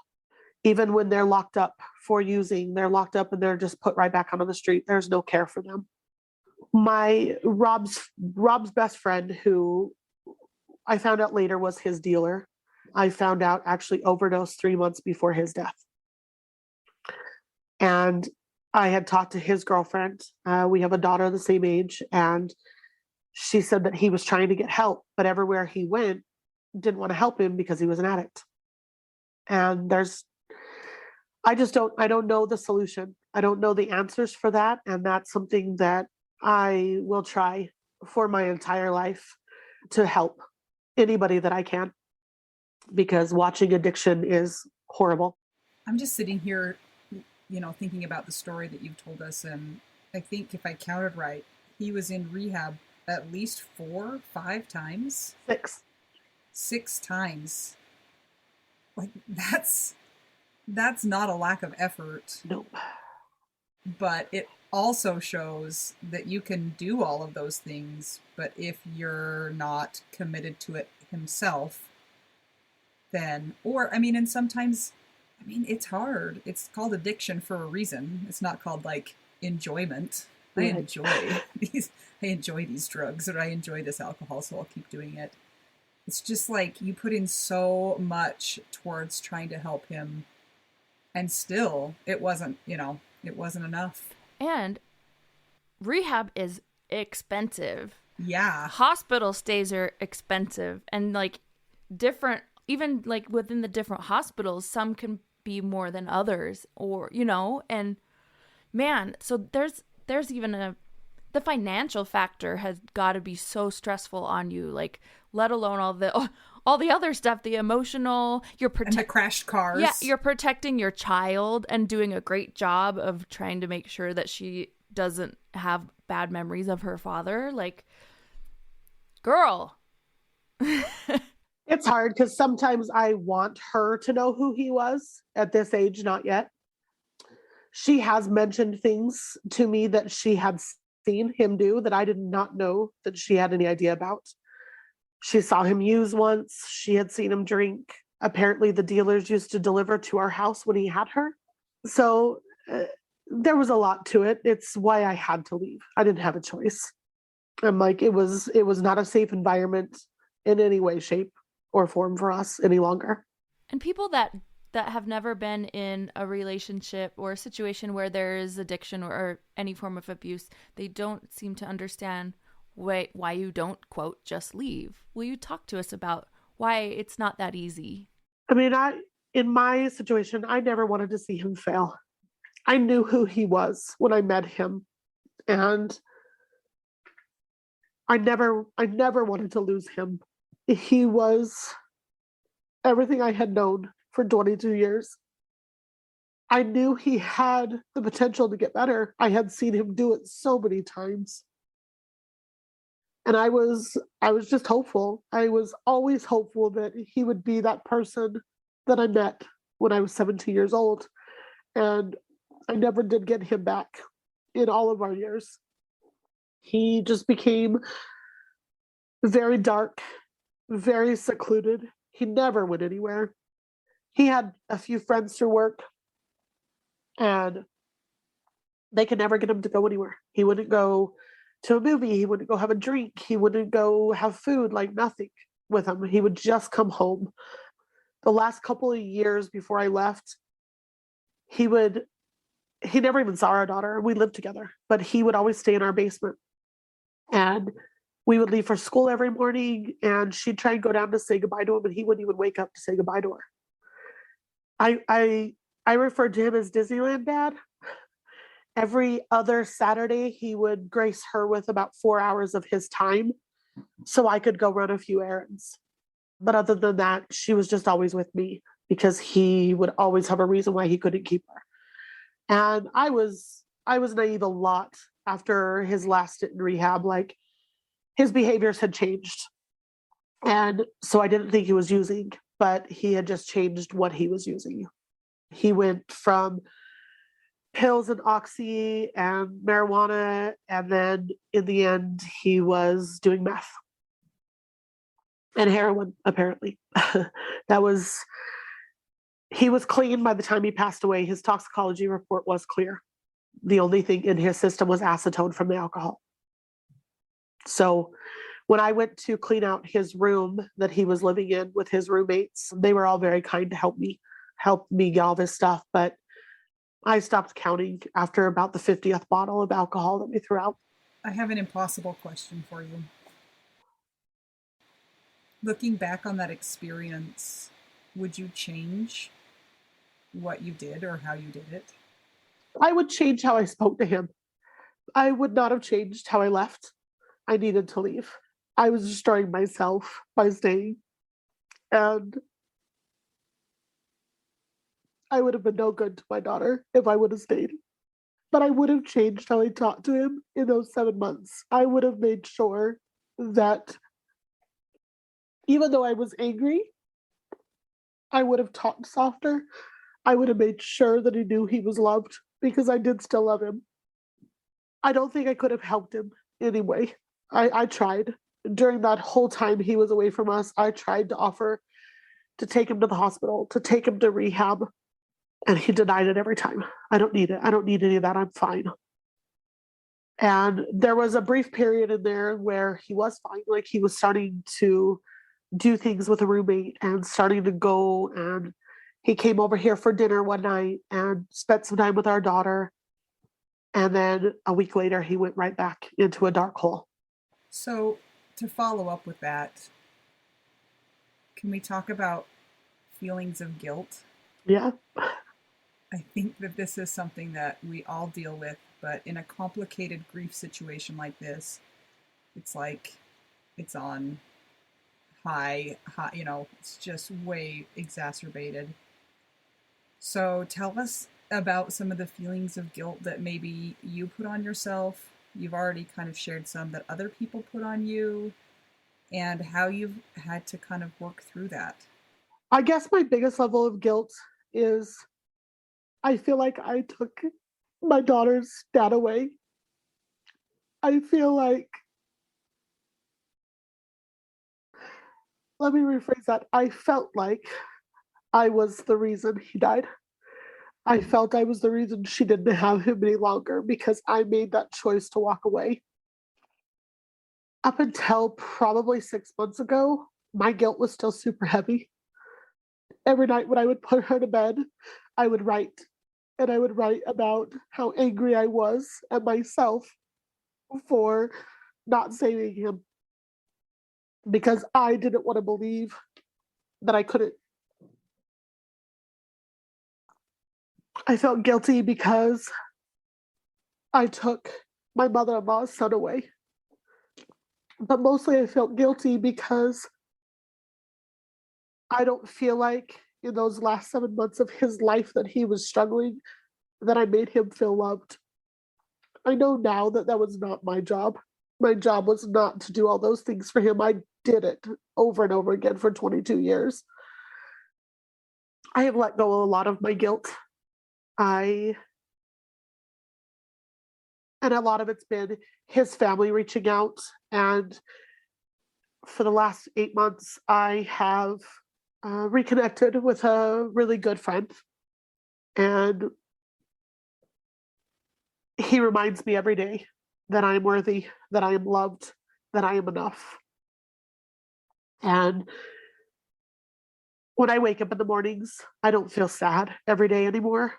Even when they're locked up for using, they're locked up and they're just put right back onto the street. There's no care for them. My Rob's best friend, who I found out later was his dealer, I found out actually overdosed 3 months before his death. And I had talked to his girlfriend. We have a daughter the same age, and she said that he was trying to get help, but everywhere he went, didn't want to help him because he was an addict. And I don't know the solution. I don't know the answers for that. And that's something that I will try for my entire life to help anybody that I can, because watching addiction is horrible. I'm just sitting here, thinking about the story that you've told us. And I think if I counted right, he was in rehab at least 4, 5 times. 6. 6 times. Like that's not a lack of effort. Nope. But it also shows that you can do all of those things, but if you're not committed to it himself, then, and sometimes, it's hard. It's called addiction for a reason. It's not called like enjoyment. Right. I enjoy these drugs, or I enjoy this alcohol, so I'll keep doing it. It's just like you put in so much towards trying to help him, and still it wasn't enough. And rehab is expensive. Yeah. Hospital stays are expensive, and like different, even like within the different hospitals, some can be more than others, or and man, so there's even the financial factor has got to be so stressful on you, like let alone all the other stuff, the emotional, and the crashed cars. Yeah, you're protecting your child and doing a great job of trying to make sure that she doesn't have bad memories of her father. Like, girl. It's hard because sometimes I want her to know who he was. At this age, not yet. She has mentioned things to me that she had seen him do that I did not know that she had any idea about. She saw him use once. She had seen him drink. Apparently, the dealers used to deliver to our house when he had her. So there was a lot to it. It's why I had to leave. I didn't have a choice. I'm like, it was not a safe environment in any way, shape, or form for us any longer. And people that have never been in a relationship or a situation where there is addiction or any form of abuse, they don't seem to understand why you don't, quote, just leave. Will you talk to us about why it's not that easy? In my situation, I never wanted to see him fail. I knew who he was when I met him, and I never wanted to lose him. He was everything I had known for 22 years. I knew he had the potential to get better. I had seen him do it so many times. And I was just hopeful. I was always hopeful that he would be that person that I met when I was 17 years old. And I never did get him back in all of our years. He just became very dark, very secluded. He never went anywhere. He had a few friends through work, and They could never get him to go anywhere. He wouldn't go to a movie. He wouldn't go have a drink. He wouldn't go have food, like nothing with him. He would just come home. The last couple of years before I left, he never even saw our daughter. We lived together, but he would always stay in our basement. And we would leave for school every morning, and she'd try and go down to say goodbye to him, and he wouldn't even wake up to say goodbye to her. I referred to him as Disneyland Dad. Every other Saturday, he would grace her with about 4 hours of his time so I could go run a few errands. But other than that, she was just always with me because he would always have a reason why he couldn't keep her. And I was naive a lot after his last stint in rehab. Like, his behaviors had changed. And so I didn't think he was using, but he had just changed what he was using. He went from pills and oxy and marijuana, and then in the end, he was doing meth and heroin, apparently. He was clean by the time he passed away. His toxicology report was clear. The only thing in his system was acetone from the alcohol. So when I went to clean out his room that he was living in with his roommates, they were all very kind to help me get all this stuff. But I stopped counting after about the 50th bottle of alcohol that we threw out. I have an impossible question for you. Looking back on that experience, would you change what you did or how you did it? I would change how I spoke to him. I would not have changed how I left. I needed to leave. I was destroying myself by staying. And I would have been no good to my daughter if I would have stayed. But I would have changed how I talked to him in those 7 months. I would have made sure that even though I was angry, I would have talked softer. I would have made sure that he knew he was loved because I did still love him. I don't think I could have helped him anyway. I tried. During that whole time he was away from us, I tried to offer to take him to the hospital, to take him to rehab, and he denied it every time. I don't need it. I don't need any of that. I'm fine. And there was a brief period in there where he was fine. Like, he was starting to do things with a roommate and starting to go, and he came over here for dinner one night and spent some time with our daughter. And then a week later, he went right back into a dark hole. So, to follow up with that, can we talk about feelings of guilt? Yeah. I think that this is something that we all deal with, but in a complicated grief situation like this, it's like it's on high, it's just way exacerbated. So tell us about some of the feelings of guilt that maybe you put on yourself. You've already kind of shared some that other people put on you, and how you've had to kind of work through that. I guess my biggest level of guilt is I feel like I took my daughter's dad away. I feel like, let me rephrase that. I felt like I was the reason he died. I felt I was the reason she didn't have him any longer because I made that choice to walk away. Up until probably 6 months ago, my guilt was still super heavy. Every night when I would put her to bed, I would write. And I would write about how angry I was at myself for not saving him. Because I didn't want to believe that I couldn't. I felt guilty because I took my mother-in-law's son away. But mostly I felt guilty because I don't feel like in those last 7 months of his life that he was struggling, that I made him feel loved. I know now that that was not my job. My job was not to do all those things for him. I did it over and over again for 22 years. I have let go of a lot of my guilt. And a lot of it's been his family reaching out. And for the last 8 months, I have reconnected with a really good friend. And he reminds me every day that I am worthy, that I am loved, that I am enough. And when I wake up in the mornings, I don't feel sad every day anymore.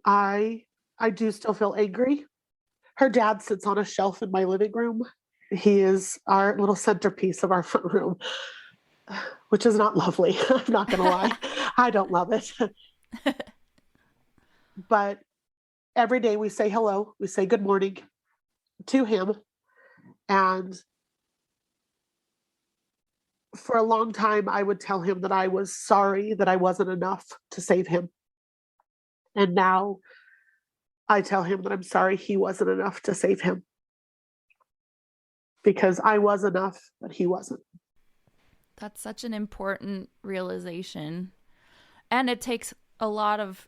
I I do still feel angry. Her dad sits on a shelf in my living room. He is our little centerpiece of our front room, which is not lovely. I'm not going to lie. I don't love it. But every day we say hello, we say good morning to him. And for a long time, I would tell him that I was sorry that I wasn't enough to save him. And now I tell him that I'm sorry he wasn't enough to save him. Because I was enough, but he wasn't. That's such an important realization. And it takes a lot of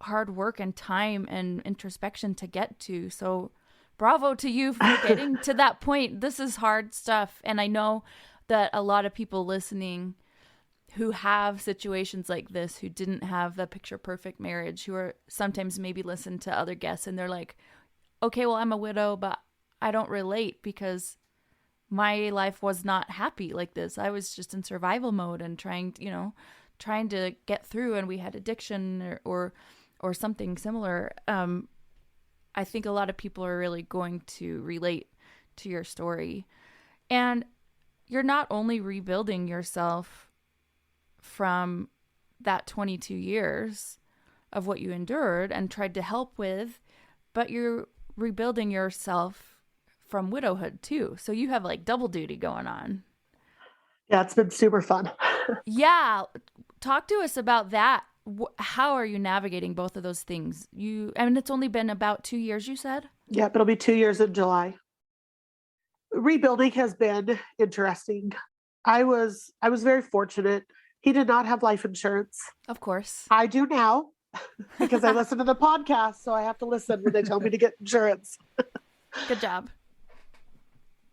hard work and time and introspection to get to. So bravo to you for getting to that point. This is hard stuff. And I know that a lot of people listening who have situations like this, who didn't have the picture perfect marriage, who are sometimes maybe listen to other guests and they're like, okay, well, I'm a widow, but I don't relate because my life was not happy like this. I was just in survival mode and trying to get through, and we had addiction or something similar. I think a lot of people are really going to relate to your story. And you're not only rebuilding yourself from that 22 years of what you endured and tried to help with, but you're rebuilding yourself from widowhood too. So you have like double duty going on. Yeah, it's been super fun. Yeah. Talk to us about that. How are you navigating both of those things? It's only been about 2 years, you said? Yep, it'll be 2 years in July. Rebuilding has been interesting. I was very fortunate. He did not have life insurance. Of course. I do now because I listen to the podcast, so I have to listen when they tell me to get insurance. Good job.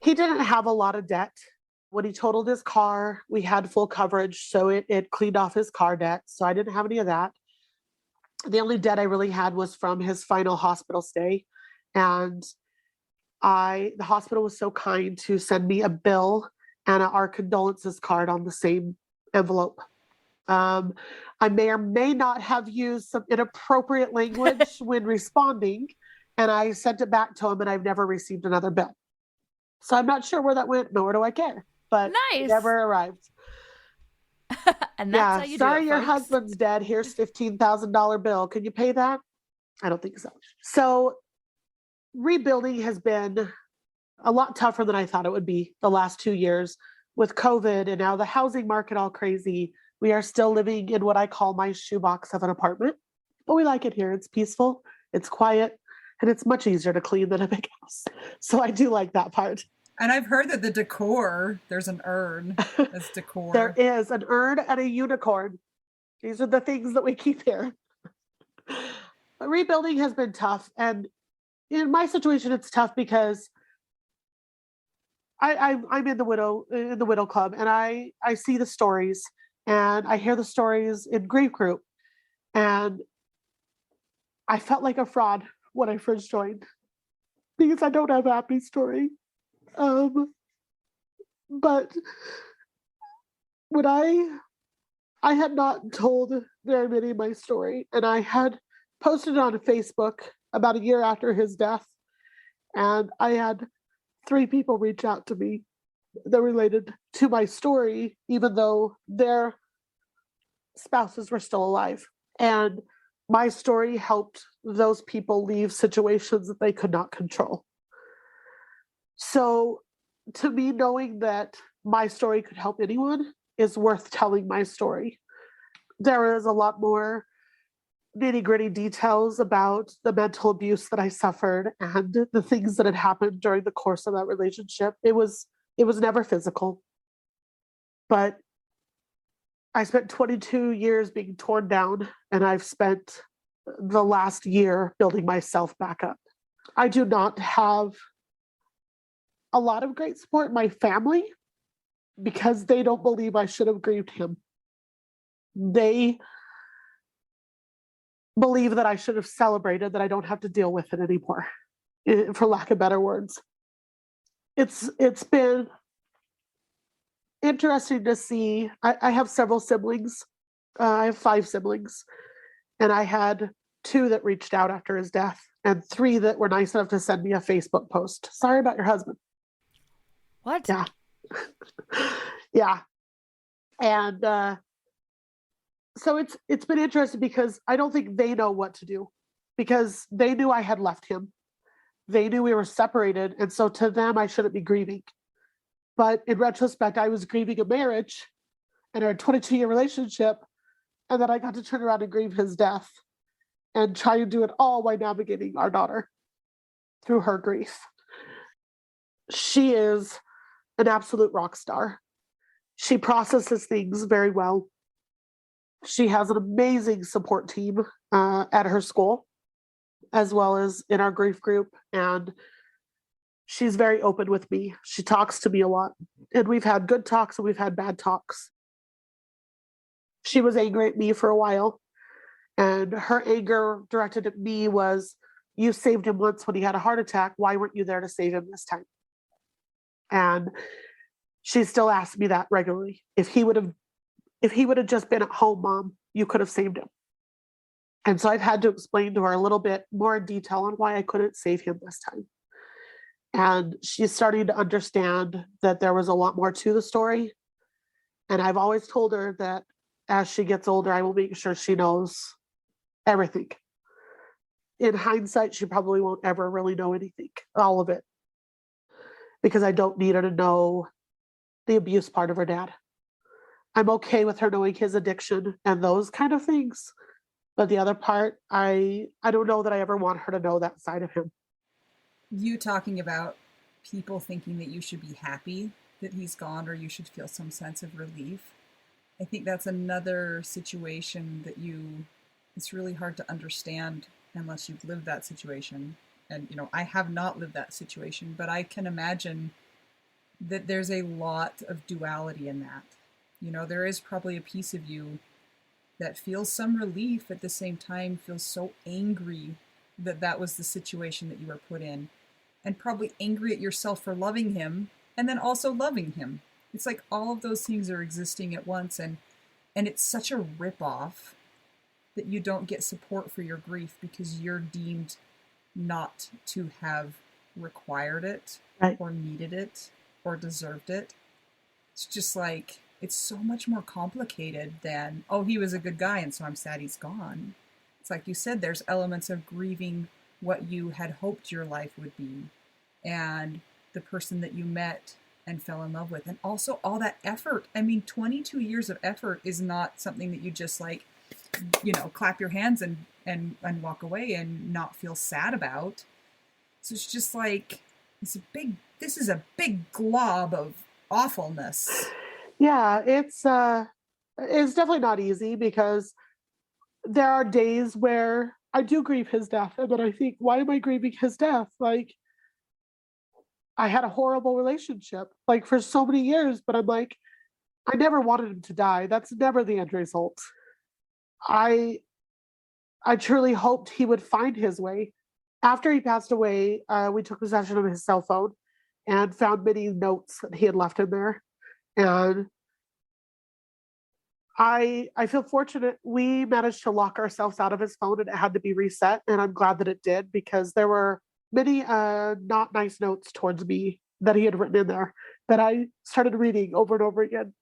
He didn't have a lot of debt. When he totaled his car, we had full coverage, so it cleaned off his car debt. So I didn't have any of that. The only debt I really had was from his final hospital stay. And the hospital was so kind to send me a bill and our condolences card on the same envelope. I may or may not have used some inappropriate language when responding, and I sent it back to him, and I've never received another bill. So I'm not sure where that went, nor do I care. But nice. It never arrived. And that's how you sorry, do it, your folks. husband's dead. Here's $15,000 bill. Can you pay that? I don't think so. So rebuilding has been a lot tougher than I thought it would be the last 2 years with COVID and now the housing market all crazy. We are still living in what I call my shoebox of an apartment, but we like it here. It's peaceful, it's quiet, and it's much easier to clean than a big house. So I do like that part. And I've heard that the decor, there's an urn as decor. There is an urn and a unicorn. These are the things that we keep here. Rebuilding has been tough. And in my situation, it's tough because I'm in the widow club, and I see the stories, and I hear the stories in grief group, and I felt like a fraud when I first joined because I don't have a happy story. But when I had not told very many my story, and I had posted it on Facebook about a year after his death, and I had 3 people reach out to me that related to my story, even though their spouses were still alive. And my story helped those people leave situations that they could not control. So to me, knowing that my story could help anyone is worth telling my story. There is a lot more nitty-gritty details about the mental abuse that I suffered and the things that had happened during the course of that relationship. It was never physical, but I spent 22 years being torn down, and I've spent the last year building myself back up. I do not have a lot of great support in my family because they don't believe I should have grieved him. They believe that I should have celebrated that I don't have to deal with it anymore, for lack of better words. It's been interesting to see. I have several siblings. I have 5 siblings, and I had 2 that reached out after his death, and 3 that were nice enough to send me a Facebook post. Sorry about your husband. What? Yeah. Yeah. And so it's been interesting because I don't think they know what to do, because they knew I had left him. They knew we were separated, and so to them I shouldn't be grieving. But in retrospect, I was grieving a marriage and our 22-year relationship, and then I got to turn around and grieve his death and try and do it all while navigating our daughter through her grief. She is an absolute rock star. She processes things very well. She has an amazing support team at her school, as well as in our grief group. And she's very open with me. She talks to me a lot. And we've had good talks and we've had bad talks. She was angry at me for a while. And her anger directed at me was, you saved him once when he had a heart attack. Why weren't you there to save him this time? And she still asks me that regularly. If he would have just been at home, Mom, you could have saved him. And so I've had to explain to her a little bit more in detail on why I couldn't save him this time. And she's starting to understand that there was a lot more to the story. And I've always told her that as she gets older, I will make sure she knows everything. In hindsight, she probably won't ever really know anything, all of it, because I don't need her to know the abuse part of her dad. I'm okay with her knowing his addiction and those kind of things. But the other part, I don't know that I ever want her to know that side of him. You talking about people thinking that you should be happy that he's gone, or you should feel some sense of relief. I think that's another situation that it's really hard to understand unless you've lived that situation. And, I have not lived that situation, but I can imagine that there's a lot of duality in that. There is probably a piece of you that feels some relief, at the same time feels so angry that was the situation that you were put in, and probably angry at yourself for loving him and then also loving him. It's like all of those things are existing at once, and it's such a ripoff that you don't get support for your grief because you're deemed not to have required it, right, or needed it or deserved it. It's just like, it's so much more complicated than, oh, he was a good guy and so I'm sad he's gone. It's like you said, there's elements of grieving what you had hoped your life would be, and the person that you met and fell in love with, and also all that effort. I mean, 22 years of effort is not something that you just like, clap your hands and walk away and not feel sad about. So it's just like, this is a big glob of awfulness. Yeah, it's definitely not easy, because there are days where I do grieve his death, and then I think, why am I grieving his death? Like, I had a horrible relationship, like, for so many years, but I'm like, I never wanted him to die. That's never the end result. I truly hoped he would find his way. After he passed away, we took possession of his cell phone and found many notes that he had left in there. And I feel fortunate we managed to lock ourselves out of his phone, and it had to be reset. And I'm glad that it did, because there were many not nice notes towards me that he had written in there that I started reading over and over again.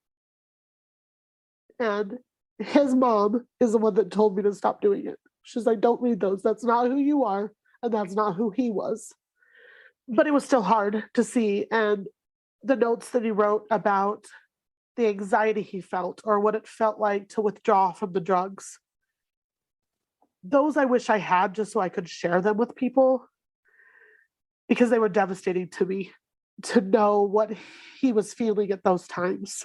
And his mom is the one that told me to stop doing it. She's like, don't read those. That's not who you are, and that's not who he was. But it was still hard to see. And the notes that he wrote about the anxiety he felt, or what it felt like to withdraw from the drugs, those I wish I had, just so I could share them with people, because they were devastating to me, to know what he was feeling at those times,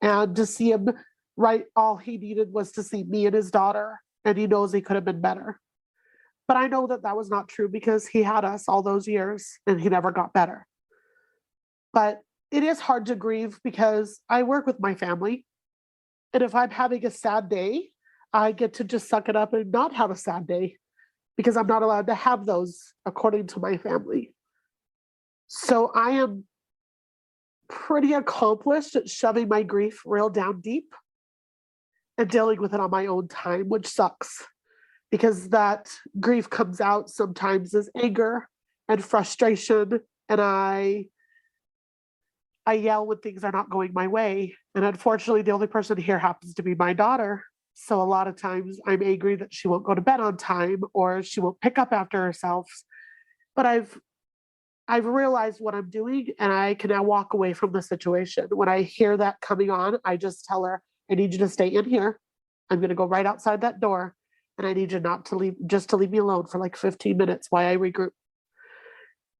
and to see him write all he needed was to see me and his daughter, and he knows he could have been better. But I know that was not true, because he had us all those years and he never got better. But it is hard to grieve, because I work with my family, and if I'm having a sad day, I get to just suck it up and not have a sad day because I'm not allowed to have those according to my family. So I am pretty accomplished at shoving my grief real down deep and dealing with it on my own time, which sucks because that grief comes out sometimes as anger and frustration. And I yell when things are not going my way. And unfortunately, the only person here happens to be my daughter. So a lot of times I'm angry that she won't go to bed on time or she won't pick up after herself. But I've realized what I'm doing and I can now walk away from the situation. When I hear that coming on, I just tell her, I need you to stay in here. I'm going to go right outside that door and I need you not to leave, just to leave me alone for like 15 minutes while I regroup.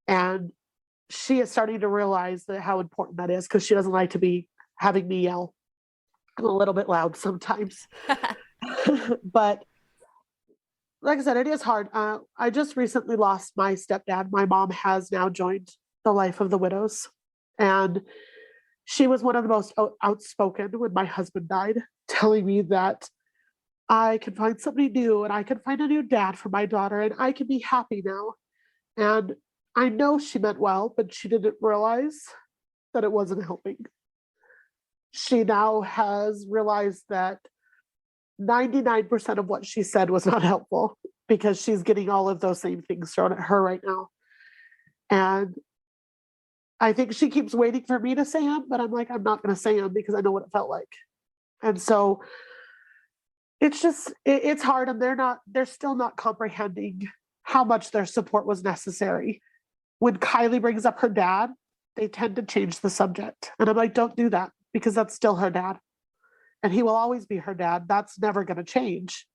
And she is starting to realize that how important that is because she doesn't like to be having me yell. I'm a little bit loud sometimes. But like I said, it is hard. I just recently lost my stepdad. My mom has now joined the Life of the Widows. And she was one of the most outspoken when my husband died, telling me that I can find somebody new and I can find a new dad for my daughter and I can be happy now. And I know she meant well, but she didn't realize that it wasn't helping. She now has realized that 99% of what she said was not helpful because she's getting all of those same things thrown at her right now. And I think she keeps waiting for me to say them, but I'm like, I'm not going to say them because I know what it felt like. And so it's just, it's hard. And they're still not comprehending how much their support was necessary. When Kylie brings up her dad, they tend to change the subject. And I'm like, don't do that because that's still her dad. And he will always be her dad. That's never going to change.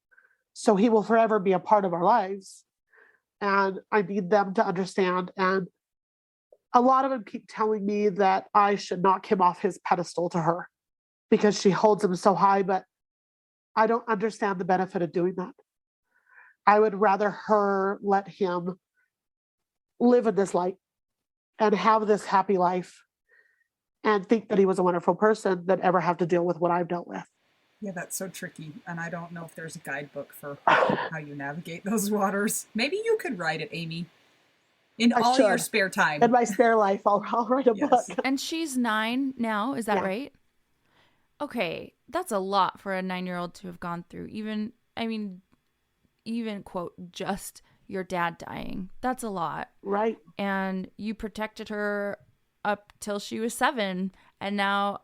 So he will forever be a part of our lives. And I need them to understand. And a lot of them keep telling me that I should knock him off his pedestal to her because she holds him so high. But I don't understand the benefit of doing that. I would rather her let him live in this light and have this happy life and think that he was a wonderful person than ever have to deal with what I've dealt with. Yeah, that's so tricky. And I don't know if there's a guidebook for how you navigate those waters. Maybe you could write it, Amy. In all your spare time. In my spare life, I'll write a book. And she's 9 now, is that right? Okay, that's a lot for a 9-year-old to have gone through. Even quote, just your dad dying. That's a lot. Right. And you protected her up till she was 7. And now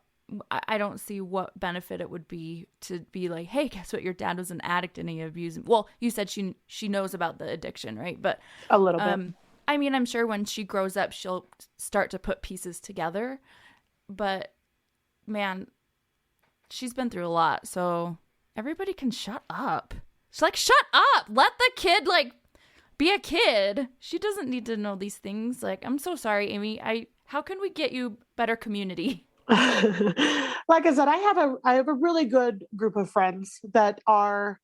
I don't see what benefit it would be to be like, hey, guess what? Your dad was an addict and he abused. Well, you said she knows about the addiction, right? But a little bit. I mean, I'm sure when she grows up, she'll start to put pieces together. But man, she's been through a lot. So everybody can shut up. She's like, shut up. Let the kid be a kid. She doesn't need to know these things. Like, I'm so sorry, Amy. How can we get you better community? Like I said, I have a really good group of friends that are,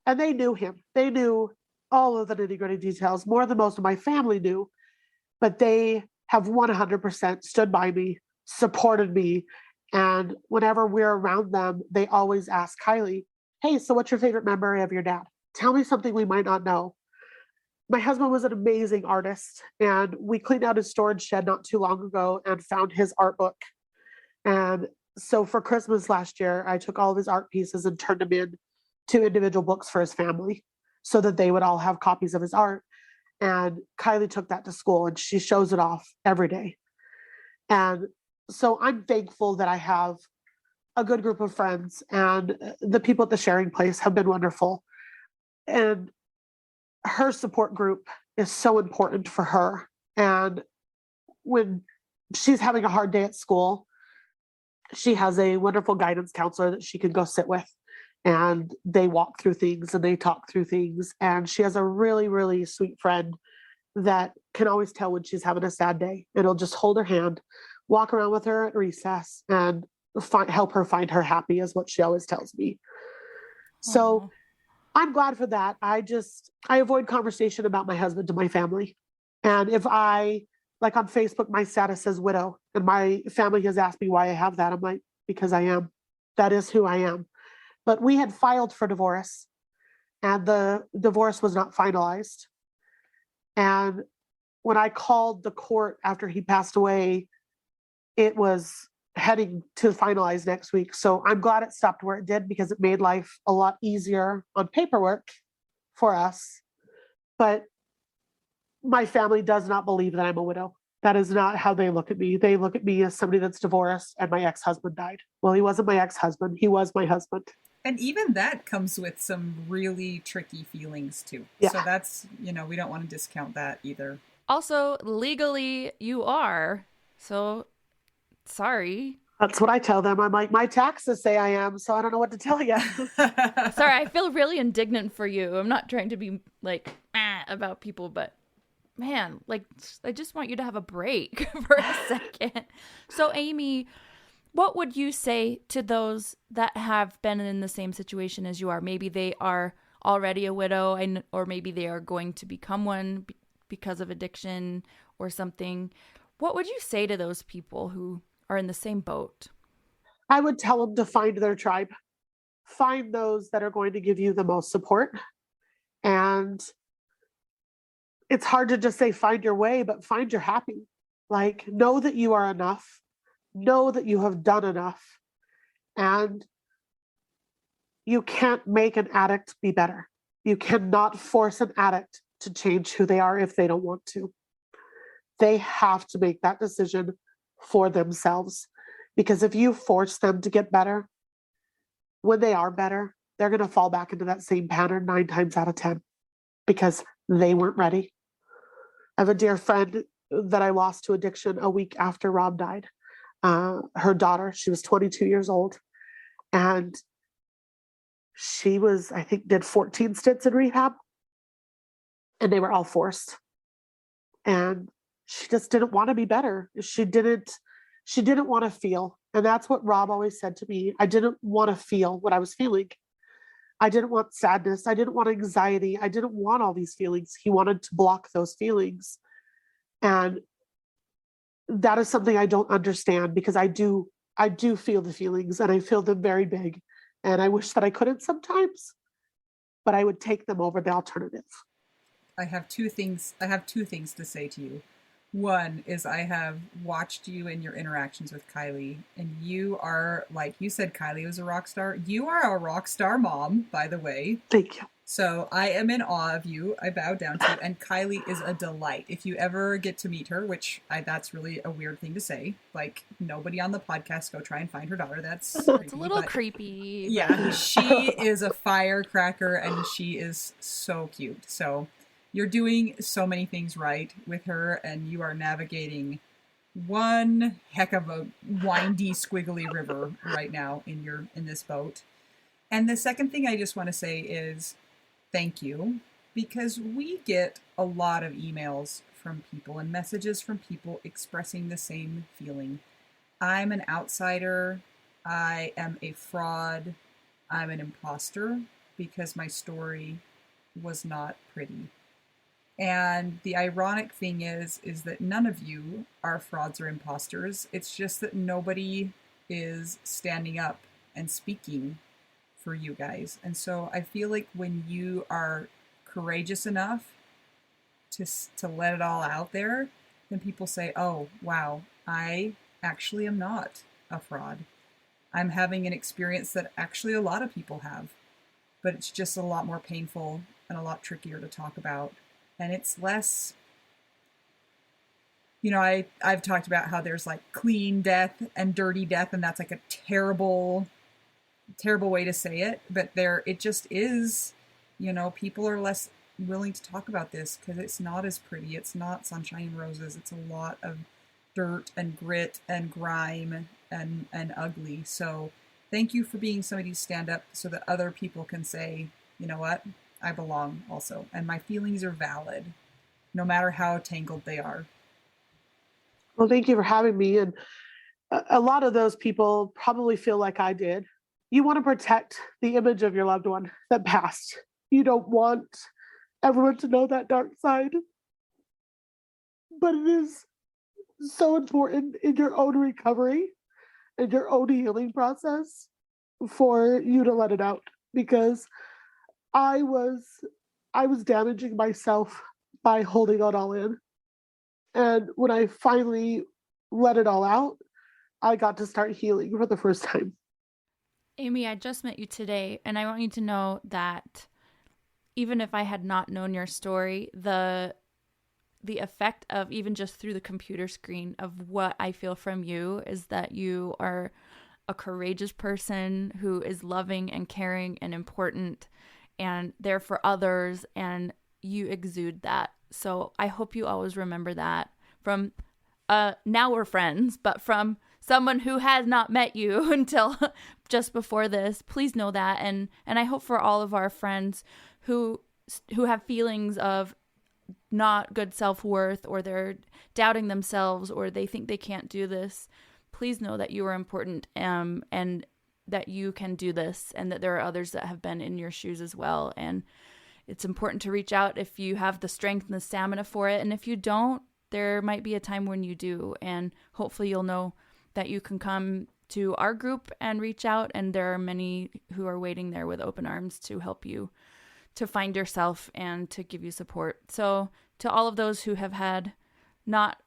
and they knew him. They knew all of the nitty-gritty details, more than most of my family knew, but they have 100% stood by me, supported me. And whenever we're around them, they always ask Kylie, hey, so what's your favorite memory of your dad? Tell me something we might not know. My husband was an amazing artist, and we cleaned out his storage shed not too long ago and found his art book. And so for Christmas last year, I took all of his art pieces and turned them in to individual books for his family so that they would all have copies of his art. And Kylie took that to school and she shows it off every day. And so I'm thankful that I have a good group of friends, and the people at the sharing place have been wonderful. And her support group is so important for her. And when she's having a hard day at school, she has a wonderful guidance counselor that she can go sit with, and they walk through things and they talk through things. And she has a really, really sweet friend that can always tell when she's having a sad day. It'll just hold her hand, walk around with her at recess, and help her find her happy, is what she always tells me. So I'm glad for that. I avoid conversation about my husband to my family. And if like on Facebook, my status says widow, and my family has asked me why I have that. I'm like, because I am. That is who I am. But we had filed for divorce, and the divorce was not finalized. And when I called the court after he passed away, it was heading to finalize next week. So I'm glad it stopped where it did, because it made life a lot easier on paperwork for us. But my family does not believe that I'm a widow. That is not how they look at me. They look at me as somebody that's divorced and my ex-husband died. Well, he wasn't my ex-husband. He was my husband. And even that comes with some really tricky feelings too. Yeah. So that's, we don't want to discount that either. Also, legally, you are. So, sorry. That's what I tell them. I'm like, my taxes say I am, so I don't know what to tell you. Sorry, I feel really indignant for you. I'm not trying to be like about people, but man, like, I just want you to have a break for a second. So, Amy, what would you say to those that have been in the same situation as you are? Maybe they are already a widow, or maybe they are going to become one because of addiction or something. What would you say to those people who are in the same boat? I would tell them to find their tribe. Find those that are going to give you the most support. And it's hard to just say find your way, but find your happy. Like, know that you are enough. Know that you have done enough. And you can't make an addict be better. You cannot force an addict to change who they are if they don't want to. They have to make that decision for themselves. Because if you force them to get better, when they are better, they're going to fall back into that same pattern 9 times out of 10 because they weren't ready. I have a dear friend that I lost to addiction a week after Rob died. Her daughter, she was 22 years old, and she was, I think, did 14 stints in rehab, and they were all forced. And she just didn't want to be better. She didn't want to feel. And that's what Rob always said to me. I didn't want to feel what I was feeling. I didn't want sadness. I didn't want anxiety. I didn't want all these feelings. He wanted to block those feelings. And that is something I don't understand, because I do feel the feelings, and I feel them very big. And I wish that I couldn't sometimes, but I would take them over the alternative. I have two things to say to you. One is, I have watched you in your interactions with Kylie, and you are, like you said, Kylie was a rock star. You are a rock star mom, by the way. Thank you. So I am in awe of you. I bow down to you. And Kylie is a delight. If you ever get to meet her, which that's really a weird thing to say. Like, nobody on the podcast go try and find her daughter. That's It's a little creepy. Yeah, she is a firecracker, and she is so cute. So you're doing so many things right with her, and you are navigating one heck of a windy, squiggly river right now in this boat. And the second thing I just want to say is thank you, because we get a lot of emails from people and messages from people expressing the same feeling. I'm an outsider. I am a fraud. I'm an imposter because my story was not pretty. And the ironic thing is that none of you are frauds or imposters. It's just that nobody is standing up and speaking for you guys. And so I feel like when you are courageous enough to let it all out there, then people say, oh, wow, I actually am not a fraud. I'm having an experience that actually a lot of people have, but it's just a lot more painful and a lot trickier to talk about. And it's less, I've talked about how there's like clean death and dirty death, and that's like a terrible way to say it, but it just is, people are less willing to talk about this because it's not as pretty. It's not sunshine and roses. It's a lot of dirt and grit and grime and ugly. So thank you for being somebody to stand up so that other people can say, you know what, I belong also, and my feelings are valid, no matter how tangled they are. Well, thank you for having me. And a lot of those people probably feel like I did. You want to protect the image of your loved one that passed. You don't want everyone to know that dark side. But it is so important in your own recovery and your own healing process for you to let it out, because I was damaging myself by holding it all in. And when I finally let it all out, I got to start healing for the first time. Amy, I just met you today, and I want you to know that even if I had not known your story, the effect of even just through the computer screen of what I feel from you is that you are a courageous person who is loving and caring and important and there for others, and you exude that. So I hope you always remember that from now we're friends, but from someone who has not met you until just before this. Please know that, and I hope for all of our friends who have feelings of not good self-worth, or they're doubting themselves, or they think they can't do this, please know that you are important, and that you can do this, and that there are others that have been in your shoes as well. And it's important to reach out if you have the strength and the stamina for it, and if you don't, there might be a time when you do, and hopefully you'll know that you can come to our group and reach out, and there are many who are waiting there with open arms to help you to find yourself and to give you support. So to all of those who have had not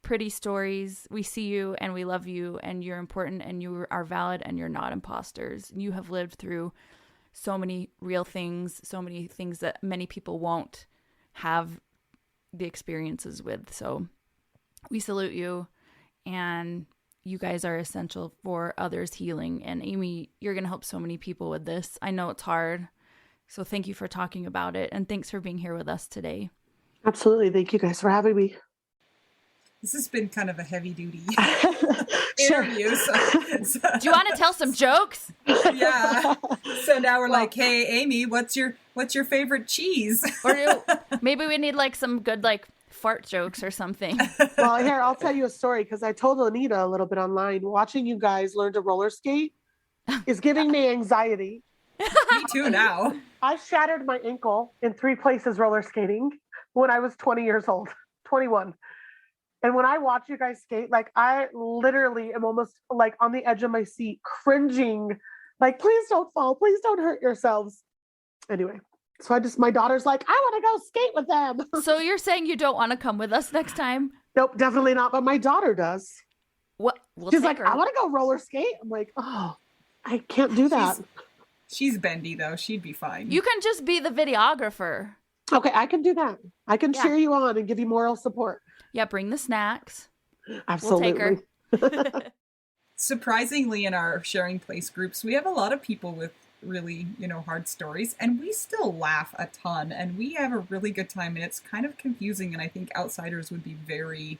pretty stories, we see you and we love you, and you're important and you are valid, and you're not imposters. You have lived through so many real things, so many things that many people won't have the experiences with. So we salute you, and you guys are essential for others' healing. And Amy, you're going to help so many people with this. I know it's hard. So thank you for talking about it, and thanks for being here with us today. Absolutely. Thank you guys for having me. This has been kind of a heavy-duty Sure. interview. So, Do you want to tell some jokes? yeah. So now we're like, hey, Amy, what's your favorite cheese? Or maybe we need like some good like fart jokes or something. Well, here, I'll tell you a story, because I told Anita a little bit online. Watching you guys learn to roller skate is giving me anxiety. Me too now. I shattered my ankle in 3 places roller skating when I was 20 years old, 21. And when I watch you guys skate, like, I literally am almost like on the edge of my seat, cringing, like, please don't fall, please don't hurt yourselves. Anyway, so my daughter's like, I want to go skate with them. So you're saying you don't want to come with us next time? Nope, definitely not. But my daughter does. What? We'll She's take like, her. I want to go roller skate. I'm like, oh, I can't do that. She's bendy, though. She'd be fine. You can just be the videographer. Okay, I can do that. I can cheer you on and give you moral support. Yeah, bring the snacks. Absolutely. We'll take her. Surprisingly, in our sharing place groups, we have a lot of people with really, hard stories, and we still laugh a ton, and we have a really good time, and it's kind of confusing, and I think outsiders would be very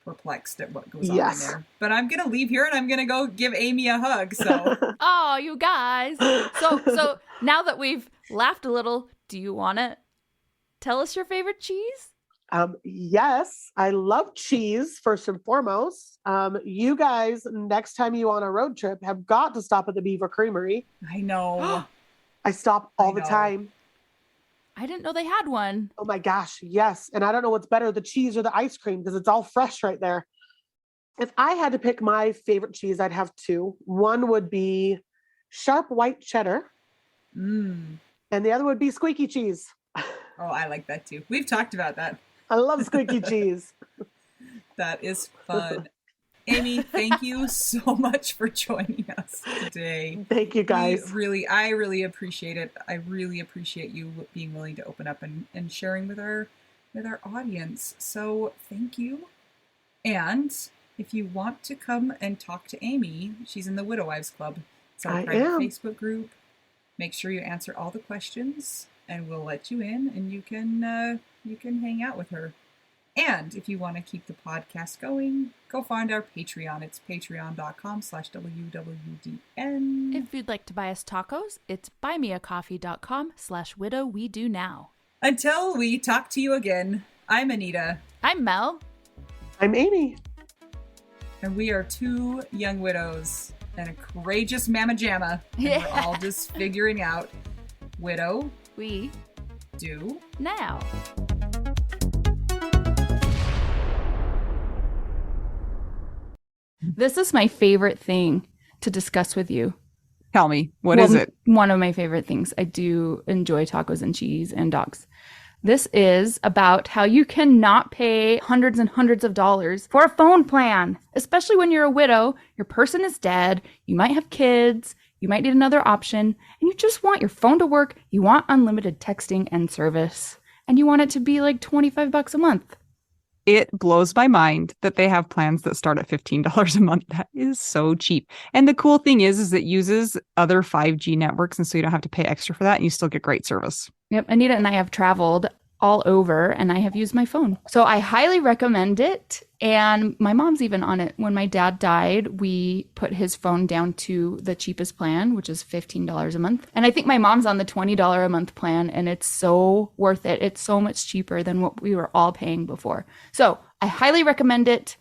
perplexed at what goes on in there. But I'm going to leave here, and I'm going to go give Amy a hug, so. Oh, you guys. So now that we've laughed a little, do you want to tell us your favorite cheese? Yes, I love cheese first and foremost. You guys, next time you on a road trip, have got to stop at the Beaver Creamery. I know. I stop all the time. I didn't know they had one. Oh my gosh, yes. And I don't know what's better, the cheese or the ice cream, because it's all fresh right there. If I had to pick my favorite cheese, I'd have 2. One would be sharp white cheddar. And the other would be squeaky cheese. Oh, I like that too. We've talked about that. I love squeaky cheese. That is fun. Amy, thank you so much for joining us today. Thank you, guys. I really appreciate it. I really appreciate you being willing to open up and sharing with our audience. So thank you. And if you want to come and talk to Amy, she's in the Widow Wives Club. It's our private Facebook group. Make sure you answer all the questions, and we'll let you in, and you can hang out with her. And if you want to keep the podcast going, go find our Patreon. It's patreon.com/WWDN. If you'd like to buy us tacos, it's buymeacoffee.com/widow-we-do-now. Until we talk to you again, I'm Anita. I'm Mel. I'm Amy. And we are 2 young widows and a courageous mamma jamma. And we're all just figuring out widow we do now. This is my favorite thing to discuss with you. Tell me, what is it? One of my favorite things. I do enjoy tacos and cheese and dogs. This is about how you cannot pay hundreds and hundreds of dollars for a phone plan, especially when you're a widow, your person is dead, you might have kids, you might need another option, and you just want your phone to work, you want unlimited texting and service, and you want it to be like $25 a month. It blows my mind that they have plans that start at $15 a month. That is so cheap. And the cool thing is it uses other 5G networks, and so you don't have to pay extra for that, and you still get great service. Yep, Anita and I have traveled all over, and I have used my phone. So I highly recommend it. And my mom's even on it. When my dad died, we put his phone down to the cheapest plan, which is $15 a month. And I think my mom's on the $20 a month plan, and it's so worth it. It's so much cheaper than what we were all paying before. So I highly recommend it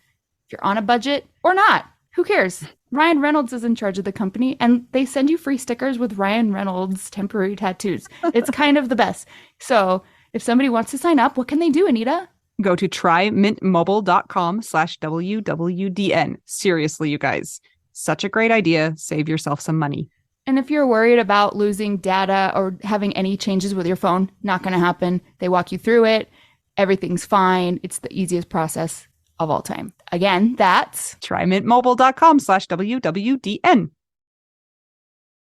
if you're on a budget or not. Who cares? Ryan Reynolds is in charge of the company, and they send you free stickers with Ryan Reynolds temporary tattoos. It's kind of the best. So if somebody wants to sign up, what can they do, Anita? Go to trymintmobile.com/WWDN. Seriously, you guys, such a great idea. Save yourself some money. And if you're worried about losing data or having any changes with your phone, not going to happen. They walk you through it. Everything's fine. It's the easiest process of all time. Again, that's trymintmobile.com/WWDN.